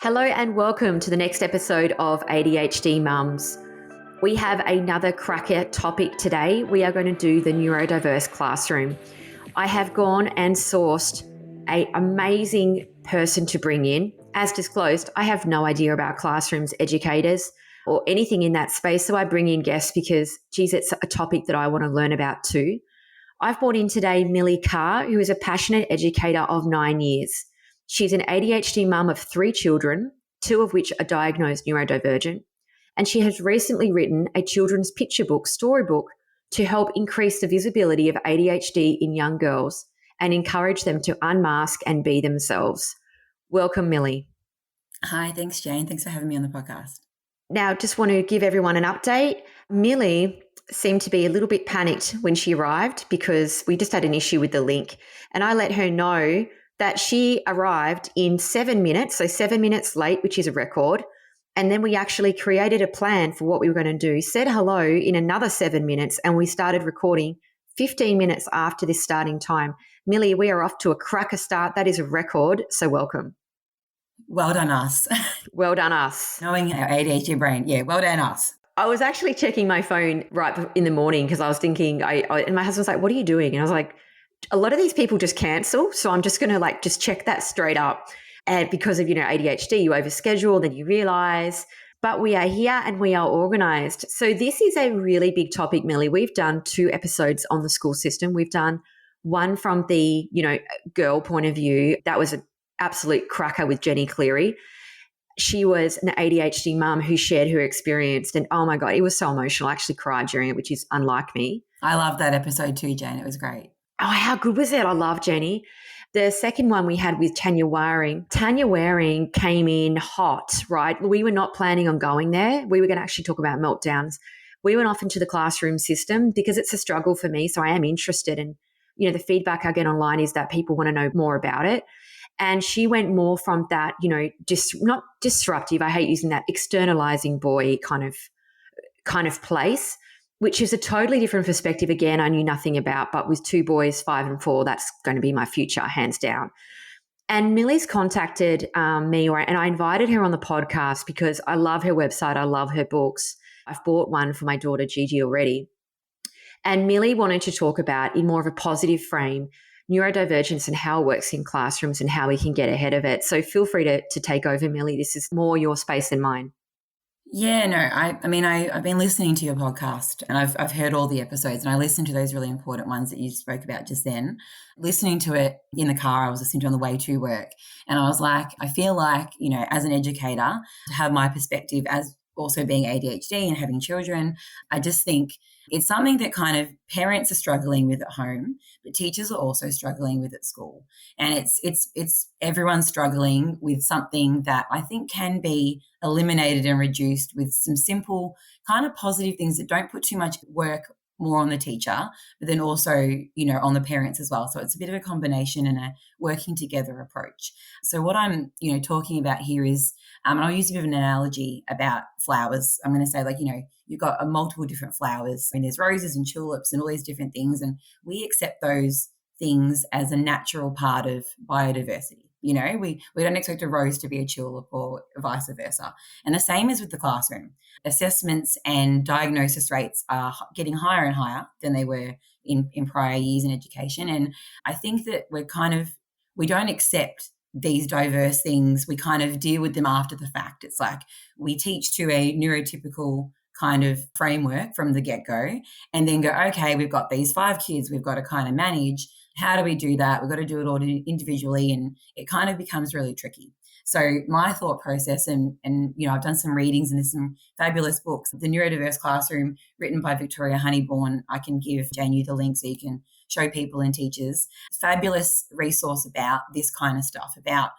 Hello and welcome to the next episode of ADHD Mums. We have another cracker topic today. We are going to do the neurodiverse classroom. I have gone and sourced an amazing person to bring in. As disclosed, I have no idea about classrooms, educators, or anything in that space. So I bring in guests because, geez, it's a topic that I want to learn about too. I've brought in today Millie Carr, who is a passionate educator of 9 years. She's an ADHD mum of 3 children, 2 of which are diagnosed neurodivergent, and she has recently written a children's picture book, storybook, to help increase the visibility of ADHD in young girls and encourage them to unmask and be themselves. Welcome, Millie. Hi, thanks, Jane. Thanks for having me on the podcast. Now, just want to give everyone an update. Millie seemed to be a little bit panicked when she arrived because we just had an issue with the link, and I let her know that she arrived in 7 minutes, so 7 minutes late, which is a record. And then we actually created a plan for what we were going to do, said hello in another 7 minutes, and we started recording 15 minutes after this starting time. Millie, we are off to a cracker start. That is a record, so welcome. Well done us. Well done us. Knowing our ADHD brain. Yeah, well done us. I was actually checking my phone right in the morning because I was thinking, and my husband was like, what are you doing? And I was like, a lot of these people just cancel. So I'm just going to just check that straight up. And because of, ADHD, you overschedule, then you realize, but we are here and we are organized. So this is a really big topic, Millie. We've done 2 episodes on the school system. We've done one from the, girl point of view. That was an absolute cracker with Jenny Cleary. She was an ADHD mum who shared her experience. And oh my God, it was so emotional. I actually cried during it, which is unlike me. I loved that episode too, Jane. It was great. Oh, how good was it? I love Jenny. The second one we had with Tanya Waring. Tanya Waring came in hot, right? We were not planning on going there. We were going to actually talk about meltdowns. We went off into the classroom system because it's a struggle for me. So I am interested. And, the feedback I get online is that people want to know more about it. And she went more from that, not disruptive. I hate using that externalizing boy kind of place, which is a totally different perspective. Again, I knew nothing about, but with 2 boys, 5 and 4, that's going to be my future, hands down. And Millie's contacted me, and I invited her on the podcast because I love her website. I love her books. I've bought one for my daughter, Gigi, already. And Millie wanted to talk about, in more of a positive frame, neurodivergence and how it works in classrooms and how we can get ahead of it. So feel free to take over, Millie. This is more your space than mine. Yeah, no, I've been listening to your podcast and I've heard all the episodes, and I listened to those really important ones that you spoke about just then. Listening to it in the car, I was listening to it on the way to work, and I was like, I feel like, as an educator, to have my perspective as also being ADHD and having children, I just think it's something that kind of parents are struggling with at home, but teachers are also struggling with at school. And it's everyone struggling with something that I think can be eliminated and reduced with some simple kind of positive things that don't put too much work more on the teacher, but then also, on the parents as well. So it's a bit of a combination and a working together approach. So what I'm, talking about here is, and I'll use a bit of an analogy about flowers. I'm going to say, you've got multiple different flowers, and there's roses and tulips and all these different things. And we accept those things as a natural part of biodiversity. We don't expect a rose to be a tulip or vice versa. And the same is with the classroom. Assessments and diagnosis rates are getting higher and higher than they were in prior years in education. And I think that we don't accept these diverse things. We kind of deal with them after the fact. It's like we teach to a neurotypical kind of framework from the get-go and then go, okay, we've got these 5 kids we've got to kind of manage. How do we do that? We've got to do it all individually, and it kind of becomes really tricky. So my thought process, and I've done some readings and there's some fabulous books. The Neurodiverse Classroom, written by Victoria Honeyborn, I can give Jane you the link so you can show people and teachers. Fabulous resource about this kind of stuff, about,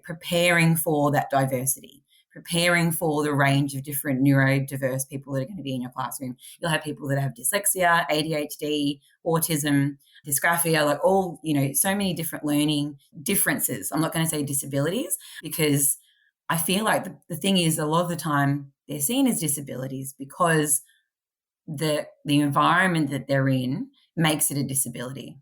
preparing for that diversity, preparing for the range of different neurodiverse people that are going to be in your classroom. You'll have people that have dyslexia, ADHD, autism, dysgraphia, so many different learning differences. I'm not going to say disabilities, because I feel like the thing is, a lot of the time they're seen as disabilities because the environment that they're in makes it a disability.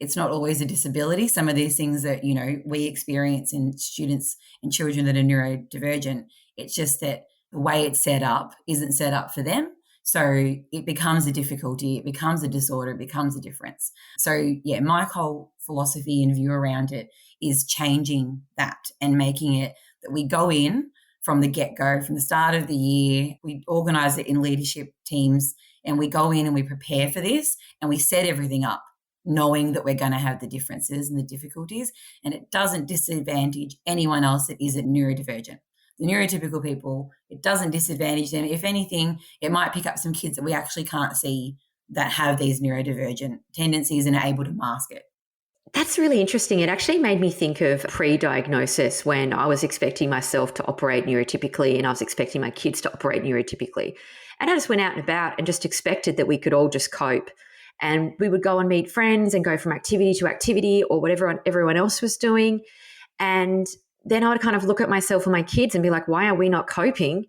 It's not always a disability. Some of these things that, we experience in students and children that are neurodivergent, it's just that the way it's set up isn't set up for them. So it becomes a difficulty, it becomes a disorder, it becomes a difference. So yeah, my whole philosophy and view around it is changing that and making it that we go in from the get-go, from the start of the year, we organise it in leadership teams, and we go in and we prepare for this and we set everything up knowing that we're going to have the differences and the difficulties, and it doesn't disadvantage anyone else that isn't neurodivergent. The neurotypical people, it doesn't disadvantage them. If anything, it might pick up some kids that we actually can't see that have these neurodivergent tendencies and are able to mask it. That's really interesting. It actually made me think of pre-diagnosis when I was expecting myself to operate neurotypically and I was expecting my kids to operate neurotypically. And I just went out and about and just expected that we could all just cope. And we would go and meet friends and go from activity to activity or whatever everyone else was doing. And then I would kind of look at myself and my kids and be like, why are we not coping?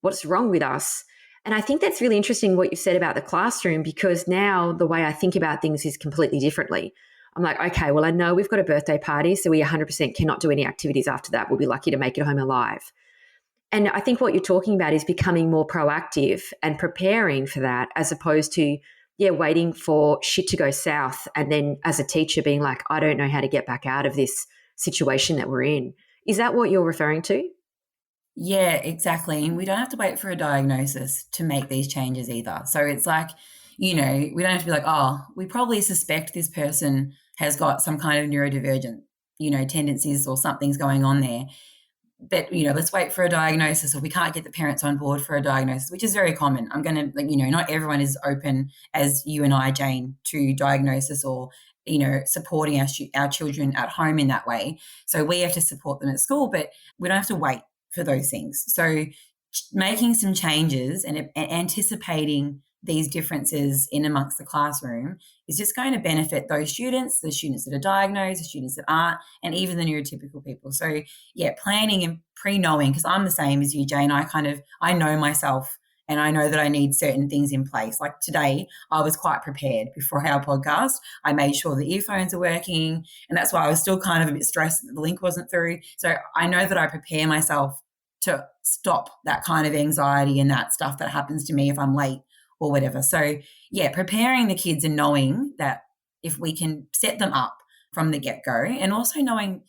What's wrong with us? And I think that's really interesting what you said about the classroom, because now the way I think about things is completely differently. I'm like, okay, well, I know we've got a birthday party, so we 100% cannot do any activities after that. We'll be lucky to make it home alive. And I think what you're talking about is becoming more proactive and preparing for that, as opposed to, waiting for shit to go south. And then as a teacher being like, I don't know how to get back out of this situation that we're in. Is that what you're referring to? Yeah, exactly. And we don't have to wait for a diagnosis to make these changes either. So it's like, we don't have to be like, oh, we probably suspect this person has got some kind of neurodivergent, tendencies or something's going on there. But, let's wait for a diagnosis, or we can't get the parents on board for a diagnosis, which is very common. I'm going to, not everyone is open as you and I, Jane, to diagnosis or, supporting our children at home in that way. So we have to support them at school, but we don't have to wait for those things. So making some changes and anticipating these differences in amongst the classroom is just going to benefit those students, the students that are diagnosed, the students that aren't, and even the neurotypical people. So yeah, planning and pre-knowing, because I'm the same as you, Jane. I know myself and I know that I need certain things in place. Like today, I was quite prepared before our podcast. I made sure the earphones are working, and that's why I was still kind of a bit stressed that the link wasn't through. So I know that I prepare myself to stop that kind of anxiety and that stuff that happens to me if I'm late or whatever. So yeah, preparing the kids and knowing that if we can set them up from the get-go, and also knowing,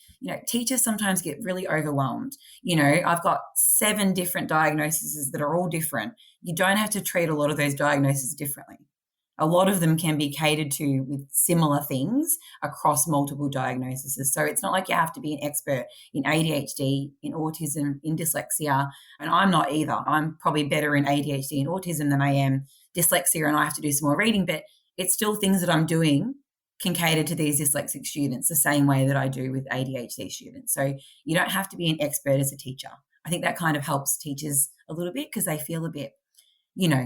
teachers sometimes get really overwhelmed. I've got 7 different diagnoses that are all different. You don't have to treat a lot of those diagnoses differently. A lot of them can be catered to with similar things across multiple diagnoses. So it's not like you have to be an expert in ADHD, in autism, in dyslexia. And I'm not either. I'm probably better in ADHD and autism than I am dyslexia, and I have to do some more reading. But it's still things that I'm doing can cater to these dyslexic students the same way that I do with ADHD students. So you don't have to be an expert as a teacher. I think that kind of helps teachers a little bit, because they feel a bit,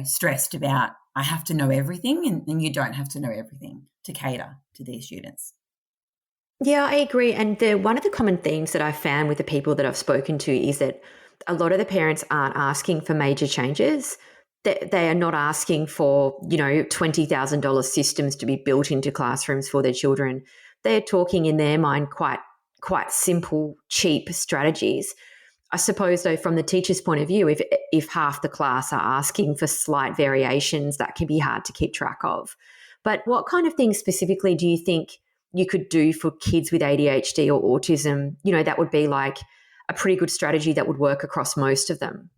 stressed about, I have to know everything, and you don't have to know everything to cater to these students. Yeah, I agree. And one of the common themes that I've found with the people that I've spoken to is that a lot of the parents aren't asking for major changes. They are not asking for, $20,000 systems to be built into classrooms for their children. They're talking in their mind quite simple, cheap strategies. I suppose, though, from the teacher's point of view, if half the class are asking for slight variations, that can be hard to keep track of. But what kind of things specifically do you think you could do for kids with ADHD or autism? That would be like a pretty good strategy that would work across most of them.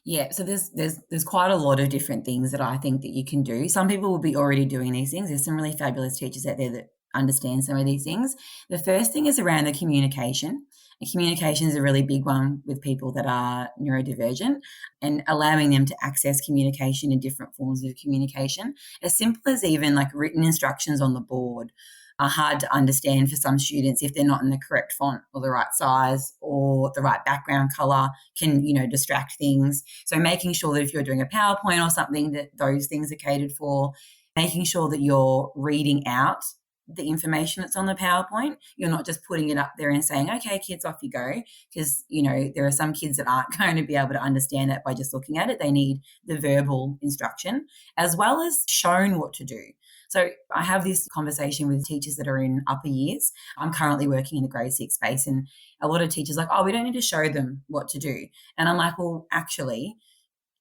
Yeah, so there's quite a lot of different things that I think that you can do. Some people will be already doing these things. There's some really fabulous teachers out there that understand some of these things. The first thing is around the communication. And communication is a really big one with people that are neurodivergent, and allowing them to access communication in different forms of communication. As simple as even like written instructions on the board are hard to understand for some students if they're not in the correct font or the right size or the right background color can, distract things. So making sure that if you're doing a PowerPoint or something, that those things are catered for, making sure that you're reading out the information that's on the PowerPoint. You're not just putting it up there and saying, okay, kids, off you go. Because, there are some kids that aren't going to be able to understand that by just looking at it. They need the verbal instruction as well as shown what to do. So I have this conversation with teachers that are in upper years. I'm currently working in the grade 6 space, and a lot of teachers are like, oh, we don't need to show them what to do. And I'm like, well, actually,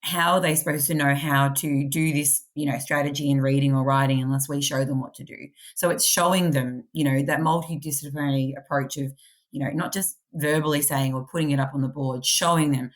how are they supposed to know how to do this, strategy in reading or writing unless we show them what to do? So it's showing them, that multidisciplinary approach of, not just verbally saying or putting it up on the board, showing them,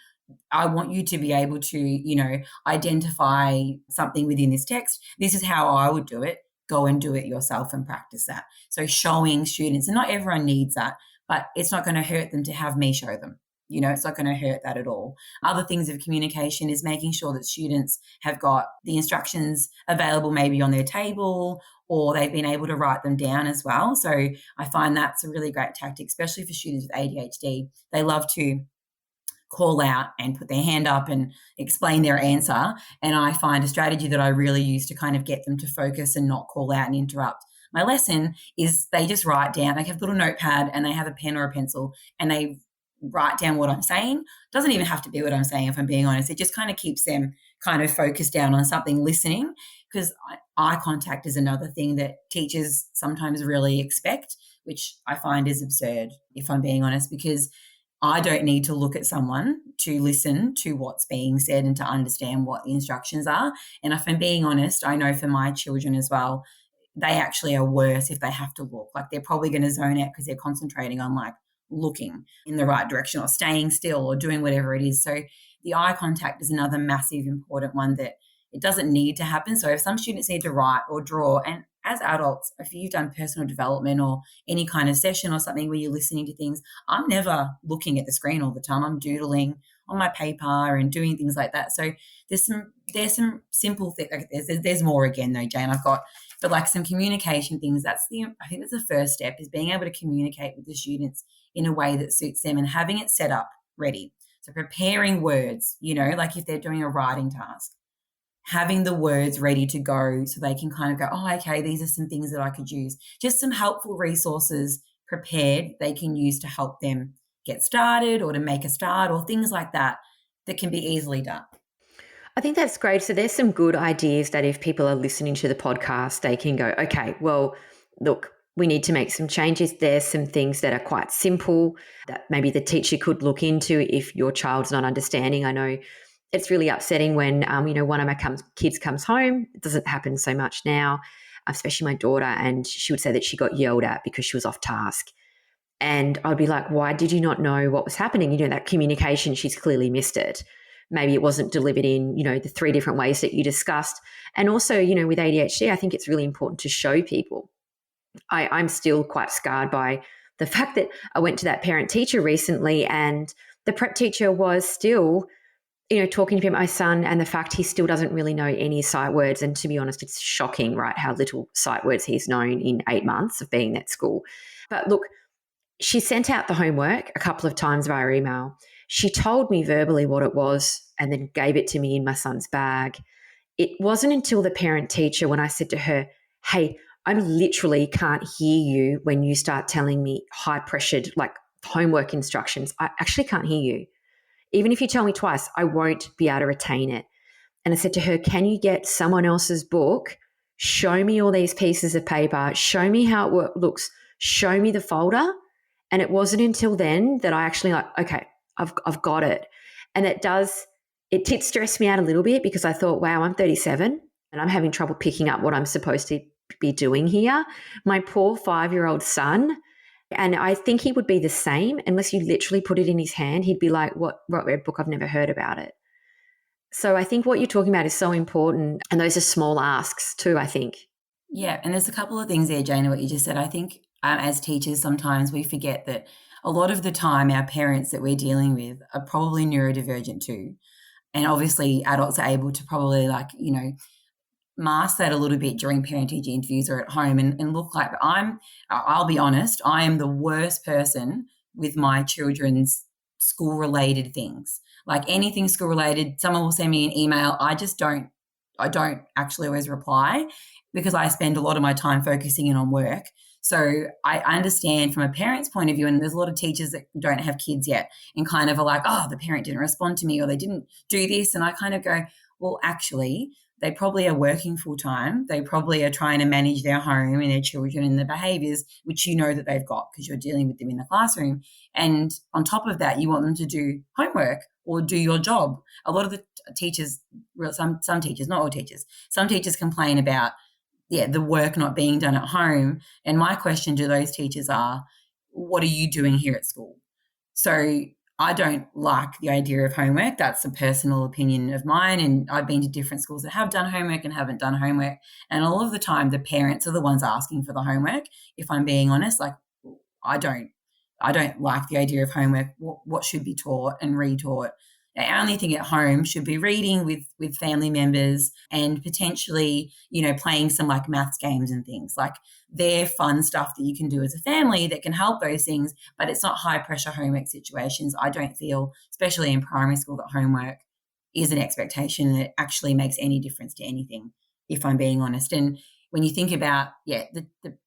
I want you to be able to, identify something within this text. This is how I would do it. Go and do it yourself and practice that. So showing students, and not everyone needs that, but it's not going to hurt them to have me show them. It's not going to hurt that at all. Other things of communication is making sure that students have got the instructions available maybe on their table, or they've been able to write them down as well. So I find that's a really great tactic, especially for students with ADHD. They love to call out and put their hand up and explain their answer. And I find a strategy that I really use to kind of get them to focus and not call out and interrupt my lesson is they just write down. They have a little notepad and they have a pen or a pencil and they write down what I'm saying. Doesn't even have to be what I'm saying, if I'm being honest. It just kind of keeps them kind of focused down on something, listening, because eye contact is another thing that teachers sometimes really expect, which I find is absurd, if I'm being honest, because I don't need to look at someone to listen to what's being said and to understand what the instructions are. And if I'm being honest, I know for my children as well, they actually are worse if they have to look. Like they're probably going to zone out because they're concentrating on like looking in the right direction or staying still or doing whatever it is. So the eye contact is another massive important one that it doesn't need to happen. So if some students need to write or draw, and as adults, if you've done personal development or any kind of session or something where you're listening to things, I'm never looking at the screen all the time. I'm doodling on my paper and doing things like that. So there's some simple things. Like there's more again though, Jane. But like some communication things. I think that's the first step, is being able to communicate with the students in a way that suits them and having it set up ready. So preparing words, like if they're doing a writing task, having the words ready to go so they can kind of go, oh, okay, these are some things that I could use. Just some helpful resources prepared they can use to help them get started or to make a start or things like that can be easily done. I think that's great. So there's some good ideas that if people are listening to the podcast, they can go, okay, well, look, we need to make some changes. There's some things that are quite simple that maybe the teacher could look into if your child's not understanding. I know it's really upsetting when, one of my kids comes home. It doesn't happen so much now, especially my daughter, and she would say that she got yelled at because she was off task. And I'd be like, why did you not know what was happening? That communication, she's clearly missed it. Maybe it wasn't delivered in, the 3 different ways that you discussed. And also, with ADHD, I think it's really important to show people. I'm still quite scarred by the fact that I went to that parent teacher recently and the prep teacher was still, talking to my son, and the fact he still doesn't really know any sight words. And to be honest, it's shocking, right, how little sight words he's known in 8 months of being at school. But look, she sent out the homework a couple of times via email. She told me verbally what it was and then gave it to me in my son's bag. It wasn't until the parent teacher, when I said to her, hey, I literally can't hear you when you start telling me high pressured, like homework instructions. I actually can't hear you. Even if you tell me twice, I won't be able to retain it. And I said to her, can you get someone else's book? Show me all these pieces of paper. Show me how it looks. Show me the folder. And it wasn't until then that I actually okay, I've got it. And it did stress me out a little bit because I thought, wow, I'm 37 and I'm having trouble picking up what I'm supposed to be doing here. My poor 5-year-old son, and I think he would be the same unless you literally put it in his hand. He'd be like, what red book? I've never heard about it. So I think what you're talking about is so important. And those are small asks too, I think. Yeah. And there's a couple of things there, Jana, what you just said. I think as teachers, sometimes we forget that a lot of the time our parents that we're dealing with are probably neurodivergent too. And obviously adults are able to probably mask that a little bit during parent-teacher interviews or at home and look like I'll be honest, I am the worst person with my children's school-related things. Like anything school-related, someone will send me an email. I don't actually always reply because I spend a lot of my time focusing in on work. So I understand from a parent's point of view, and there's a lot of teachers that don't have kids yet and kind of are like, oh, the parent didn't respond to me or they didn't do this. And I kind of go, well, actually, they probably are working full time. They probably are trying to manage their home and their children and the behaviours, which you know that they've got because you're dealing with them in the classroom. And on top of that, you want them to do homework or do your job. A lot of the teachers, some teachers, not all teachers, some teachers complain about, the work not being done at home. And my question to those teachers are, what are you doing here at school? So I don't like the idea of homework. That's a personal opinion of mine. And I've been to different schools that have done homework and haven't done homework. And all of the time, the parents are the ones asking for the homework. If I'm being honest, like I don't like the idea of homework. What should be taught and retaught? The only thing at home should be reading with family members and potentially, playing some like maths games and things. Like they're fun stuff that you can do as a family that can help those things, but it's not high pressure homework situations. I don't feel, especially in primary school, that homework is an expectation that actually makes any difference to anything, if I'm being honest. And when you think about,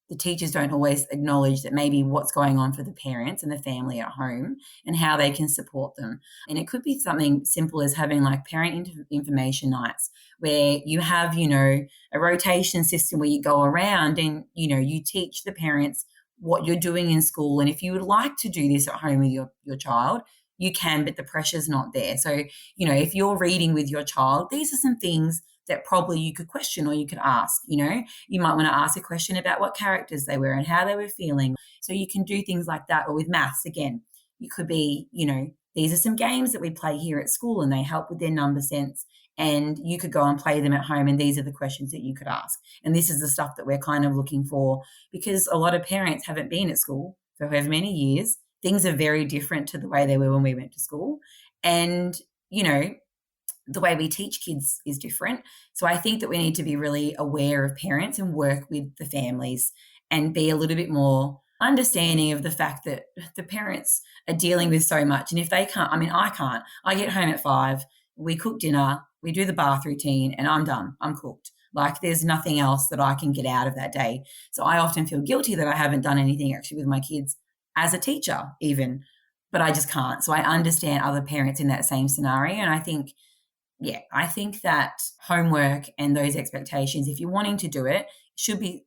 the teachers don't always acknowledge that maybe what's going on for the parents and the family at home and how they can support them. And it could be something simple as having like parent information nights where you have, a rotation system where you go around and, you teach the parents what you're doing in school. And if you would like to do this at home with your child, you can, but the pressure's not there. So, if you're reading with your child, these are some things that probably you could question or you could ask. You might want to ask a question about what characters they were and how they were feeling. So you can do things like that. Or with maths, again, you could be, these are some games that we play here at school and they help with their number sense. And you could go and play them at home and these are the questions that you could ask. And this is the stuff that we're kind of looking for because a lot of parents haven't been at school for however many years. Things are very different to the way they were when we went to school. And, the way we teach kids is different. So I think that we need to be really aware of parents and work with the families and be a little bit more understanding of the fact that the parents are dealing with so much. And if they can't, I can't. I get home at 5, we cook dinner, we do the bath routine, and I'm done. I'm cooked. Like there's nothing else that I can get out of that day. So I often feel guilty that I haven't done anything actually with my kids as a teacher even, but I just can't. So I understand other parents in that same scenario. And I think that homework and those expectations, if you're wanting to do it, should be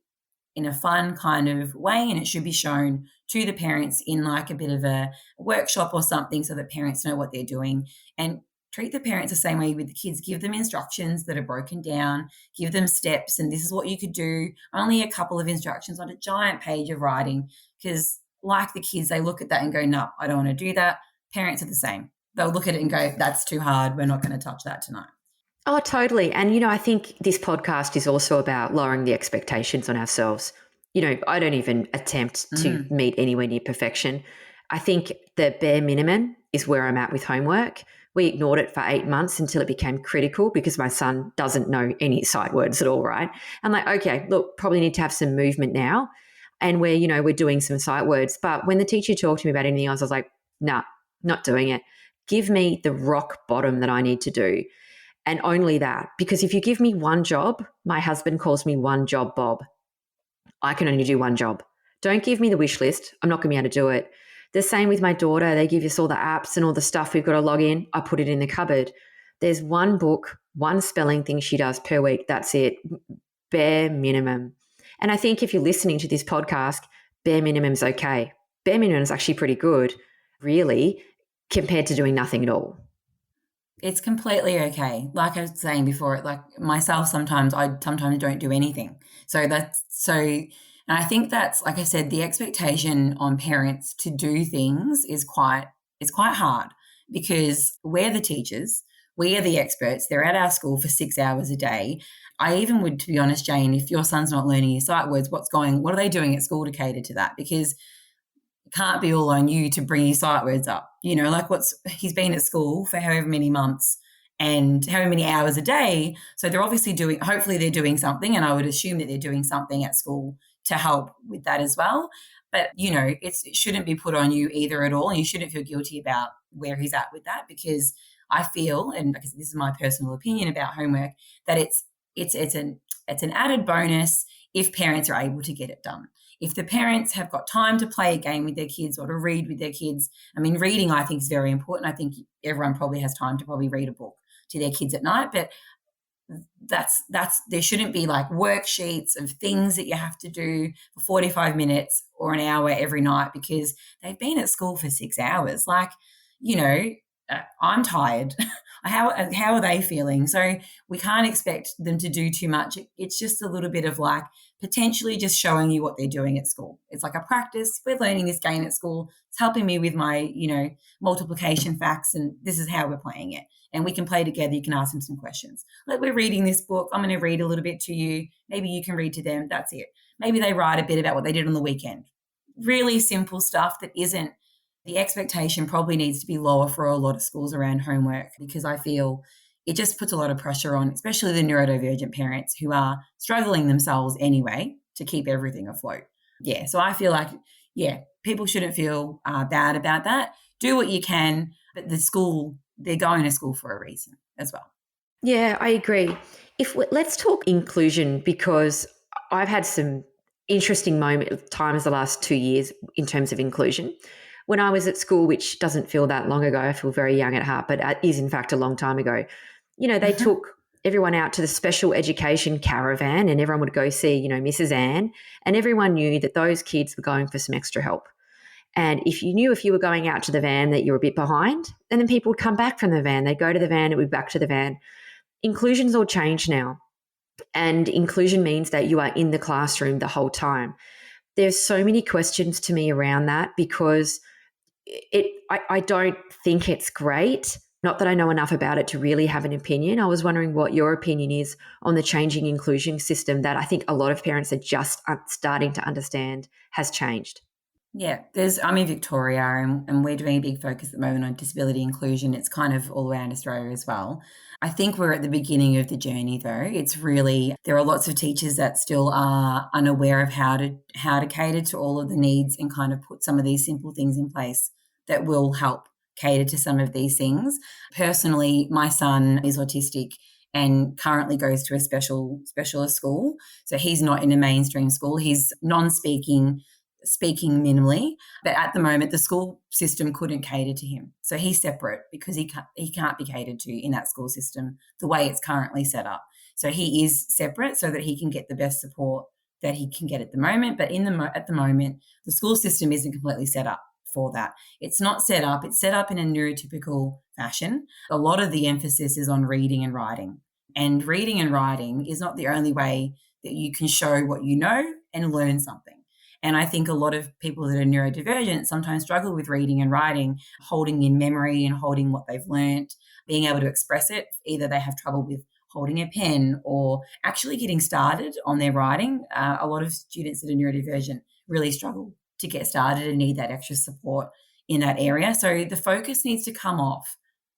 in a fun kind of way and it should be shown to the parents in like a bit of a workshop or something so that parents know what they're doing and treat the parents the same way with the kids. Give them instructions that are broken down, give them steps and this is what you could do. Only a couple of instructions on a giant page of writing because like the kids, they look at that and go, no, I don't want to do that. Parents are the same. They'll look at it and go, that's too hard. We're not going to touch that tonight. Oh, totally. And, I think this podcast is also about lowering the expectations on ourselves. I don't even attempt to meet anywhere near perfection. I think the bare minimum is where I'm at with homework. We ignored it for 8 months until it became critical because my son doesn't know any sight words at all, right? I'm like, okay, look, probably need to have some movement now. And we're doing some sight words. But when the teacher talked to me about anything else, I was like, nah, not doing it. Give me the rock bottom that I need to do and only that. Because if you give me one job, my husband calls me one job Bob. I can only do one job. Don't give me the wish list. I'm not going to be able to do it. The same with my daughter. They give us all the apps and all the stuff we've got to log in. I put it in the cupboard. There's one book, one spelling thing she does per week. That's it. Bare minimum. And I think if you're listening to this podcast, bare minimum's okay. Bare minimum is actually pretty good, really, compared to doing nothing at all. It's completely okay. Like I was saying before, like myself, sometimes I don't do anything. And I think that's, like I said, the expectation on parents to do things is quite hard because we're the teachers, we are the experts. They're at our school for 6 hours a day. I even would, to be honest, Jane, if your son's not learning his sight words, what are they doing at school to cater to that? Because can't be all on you to bring his sight words up. He's been at school for however many months and however many hours a day. So they're obviously hopefully they're doing something. And I would assume that they're doing something at school to help with that as well. But, it shouldn't be put on you either at all. And you shouldn't feel guilty about where he's at with that because I feel, and because this is my personal opinion about homework, that it's an added bonus if parents are able to get it done. If the parents have got time to play a game with their kids or to read with their kids, reading I think is very important. I think everyone probably has time to probably read a book to their kids at night, but that's there shouldn't be like worksheets of things that you have to do for 45 minutes or an hour every night because they've been at school for 6 hours. Like, you know, I'm tired. How are they feeling? So we can't expect them to do too much. It's just a little bit of like potentially just showing you what they're doing at school. It's like a practice. We're learning this game at school. It's helping me with my, multiplication facts, and this is how we're playing it. And we can play together. You can ask them some questions. Like, we're reading this book. I'm going to read a little bit to you. Maybe you can read to them. That's it. Maybe they write a bit about what they did on the weekend. Really simple stuff that isn't, the expectation probably needs to be lower for a lot of schools around homework, because I feel it just puts a lot of pressure on, especially the neurodivergent parents who are struggling themselves anyway to keep everything afloat. Yeah, so I feel like, people shouldn't feel bad about that. Do what you can, but they're going to school for a reason as well. Yeah, I agree. Let's talk inclusion, because I've had some interesting times the last 2 years in terms of inclusion. When I was at school, which doesn't feel that long ago, I feel very young at heart, but is in fact a long time ago. They took everyone out to the special education caravan, and everyone would go see, Mrs. Anne, and everyone knew that those kids were going for some extra help. And if you were going out to the van that you were a bit behind, and then people would come back from the van, they'd go to the van, it would be back to the van. Inclusion's all changed now. And inclusion means that you are in the classroom the whole time. There's so many questions to me around that, because I don't think it's great. Not that I know enough about it to really have an opinion. I was wondering what your opinion is on the changing inclusion system that I think a lot of parents are just starting to understand has changed. Yeah, I'm in Victoria, and we're doing a big focus at the moment on disability inclusion. It's kind of all around Australia as well. I think we're at the beginning of the journey, though. It's really, there are lots of teachers that still are unaware of how to cater to all of the needs and kind of put some of these simple things in place that will help cater to some of these things. Personally, my son is autistic and currently goes to a specialist school. So he's not in a mainstream school. He's non-speaking, speaking minimally, but at the moment the school system couldn't cater to him. So he's separate because he can't be catered to in that school system the way it's currently set up. So he is separate so that he can get the best support that he can get at the moment. But at the moment, the school system isn't completely set up for that. It's not set up. It's set up in a neurotypical fashion. A lot of the emphasis is on reading and writing. And reading and writing is not the only way that you can show what you know and learn something. And I think a lot of people that are neurodivergent sometimes struggle with reading and writing, holding in memory and holding what they've learnt, being able to express it. Either they have trouble with holding a pen or actually getting started on their writing. A lot of students that are neurodivergent really struggle to get started and need that extra support in that area. So the focus needs to come off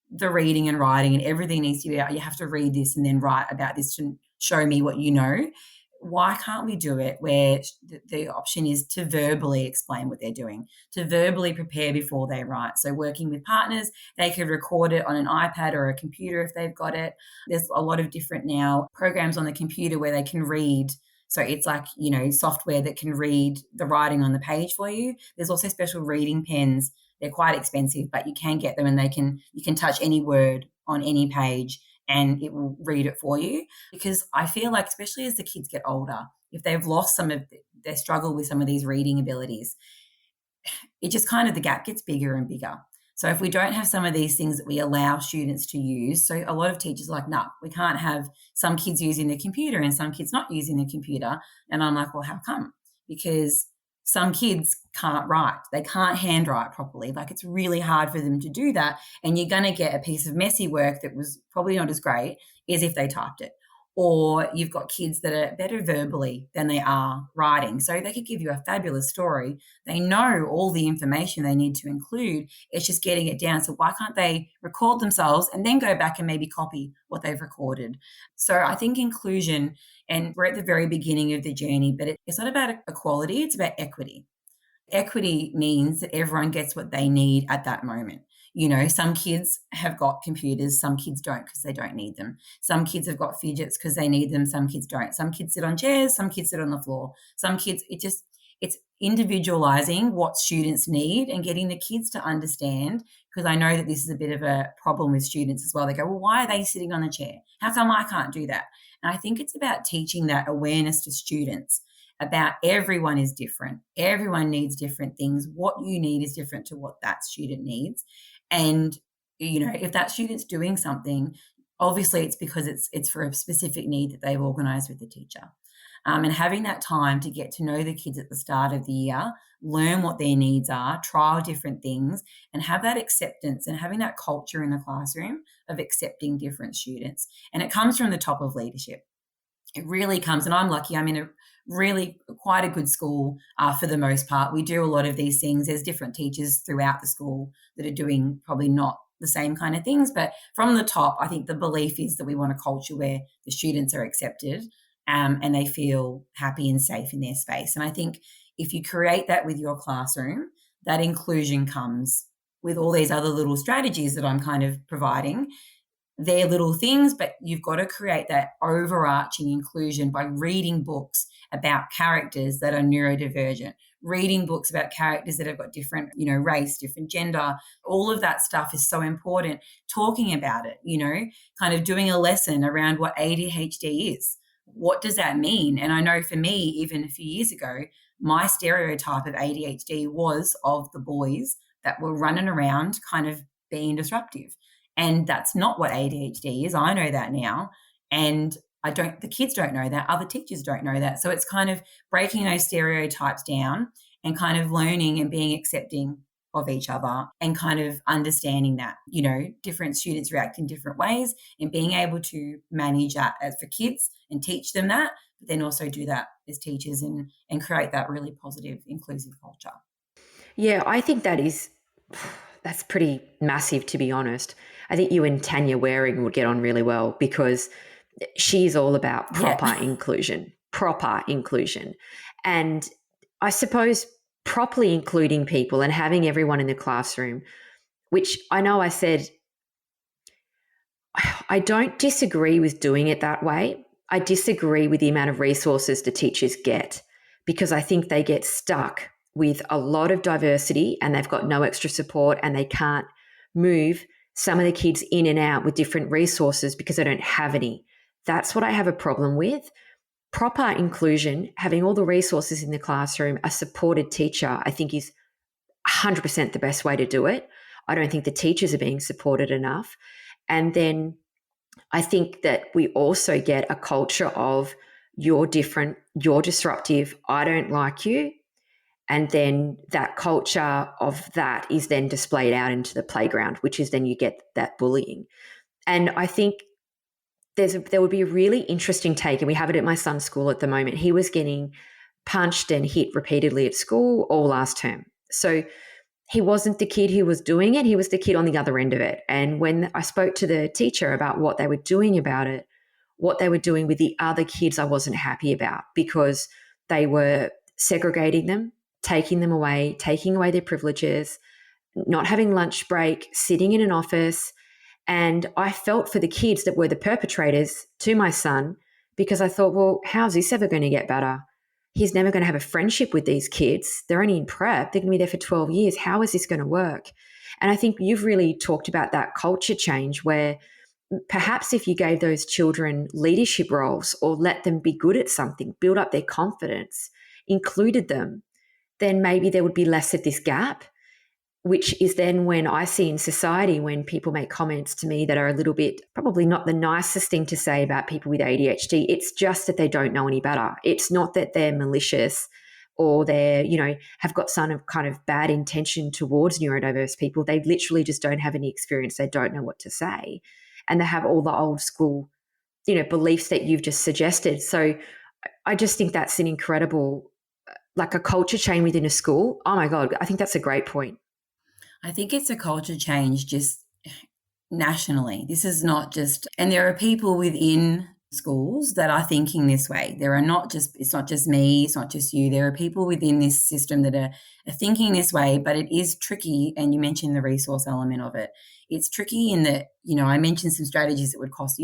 the reading and writing, and everything needs to be out. You have to read this and then write about this to show me what you know. Why can't we do it where the option is to verbally explain what they're doing, to verbally prepare before they write? So working with partners, they could record it on an iPad or a computer if they've got it. There's a lot of different now programs on the computer where they can read. So it's like, software that can read the writing on the page for you. There's also special reading pens. They're quite expensive, but you can get them, and you can touch any word on any page and it will read it for you. Because I feel like, especially as the kids get older, if they've lost some of their struggle with some of these reading abilities, it just kind of, the gap gets bigger and bigger. So if we don't have some of these things that we allow students to use, so a lot of teachers are like, no, we can't have some kids using the computer and some kids not using the computer. And I'm like, well, how come? Because some kids can't write. They can't handwrite properly. Like, it's really hard for them to do that. And you're going to get a piece of messy work that was probably not as great as if they typed it. Or you've got kids that are better verbally than they are writing. So they could give you a fabulous story. They know all the information they need to include. It's just getting it down. So why can't they record themselves and then go back and maybe copy what they've recorded? So I think inclusion, and we're at the very beginning of the journey, but it's not about equality, it's about equity. Equity means that everyone gets what they need at that moment. Some kids have got computers, some kids don't because they don't need them. Some kids have got fidgets because they need them, some kids don't. Some kids sit on chairs, some kids sit on the floor. Some kids, it's individualizing what students need and getting the kids to understand, because I know that this is a bit of a problem with students as well. They go, well, why are they sitting on the chair? How come I can't do that? And I think it's about teaching that awareness to students about everyone is different. Everyone needs different things. What you need is different to what that student needs. And, if that student's doing something, obviously it's because it's for a specific need that they've organised with the teacher. And having that time to get to know the kids at the start of the year, learn what their needs are, trial different things, and have that acceptance and having that culture in the classroom of accepting different students. And it comes from the top of leadership. It really comes, and I'm lucky. I'm in a really quite a good school for the most part. We do a lot of these things. There's different teachers throughout the school that are doing probably not the same kind of things, but from the top, I think the belief is that we want a culture where the students are accepted and they feel happy and safe in their space. And I think if you create that with your classroom, that inclusion comes with all these other little strategies that I'm kind of providing. They're little things, but you've got to create that overarching inclusion by reading books about characters that are neurodivergent, reading books about characters that have got different, race, different gender. All of that stuff is so important. Talking about it, kind of doing a lesson around what ADHD is. What does that mean? And I know for me, even a few years ago, my stereotype of ADHD was of the boys that were running around kind of being disruptive. And that's not what ADHD is. I know that now. And the kids don't know that. Other teachers don't know that. So it's kind of breaking those stereotypes down and kind of learning and being accepting of each other and kind of understanding that, different students react in different ways and being able to manage that as for kids and teach them that, but then also do that as teachers and create that really positive, inclusive culture. Yeah, I think that's pretty massive, to be honest. I think you and Tanya Waring would get on really well because she's all about proper inclusion. And I suppose properly including people and having everyone in the classroom, which I know I said, I don't disagree with doing it that way. I disagree with the amount of resources the teachers get because I think they get stuck with a lot of diversity and they've got no extra support and they can't move some of the kids in and out with different resources because they don't have any. That's what I have a problem with. Proper inclusion, having all the resources in the classroom, a supported teacher, I think is 100% the best way to do it. I don't think the teachers are being supported enough. And then I think that we also get a culture of you're different, you're disruptive, I don't like you. And then that culture of that is then displayed out into the playground, which is then you get that bullying. And I think there would be a really interesting take, and we have it at my son's school at the moment. He was getting punched and hit repeatedly at school all last term. So he wasn't the kid who was doing it. He was the kid on the other end of it. And when I spoke to the teacher about what they were doing about it, what they were doing with the other kids, I wasn't happy about because they were segregating them, taking them away, taking away their privileges, not having lunch break, sitting in an office. And I felt for the kids that were the perpetrators to my son because I thought, well, how's this ever going to get better? He's never going to have a friendship with these kids. They're only in prep. They're going to be there for 12 years. How is this going to work? And I think you've really talked about that culture change where perhaps if you gave those children leadership roles or let them be good at something, build up their confidence, included them, then maybe there would be less of this gap, which is then when I see in society when people make comments to me that are a little bit probably not the nicest thing to say about people with ADHD. It's just that they don't know any better. It's not that they're malicious or they're, have got some kind of bad intention towards neurodiverse people. They literally just don't have any experience. They don't know what to say. And they have all the old school, beliefs that you've just suggested. So I just think that's an incredible, like a culture change within a school. Oh my God, I think that's a great point. I think it's a culture change just nationally. This is not just, and there are people within schools that are thinking this way. It's not just me, it's not just you. There are people within this system that are thinking this way, but it is tricky. And you mentioned the resource element of it. It's tricky in that, I mentioned some strategies that would cost,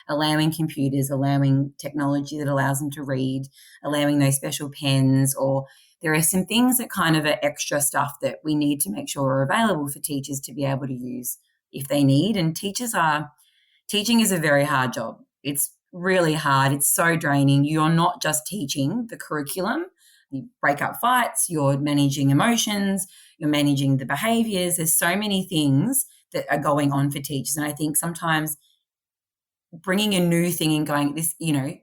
allowing computers, allowing technology that allows them to read, allowing those special pens or there are some things that kind of are extra stuff that we need to make sure are available for teachers to be able to use if they need. And teaching is a very hard job. It's really hard. It's so draining. You're not just teaching the curriculum. You break up fights, you're managing emotions, you're managing the behaviors. There's so many things that are going on for teachers. And I think sometimes bringing a new thing and going, this,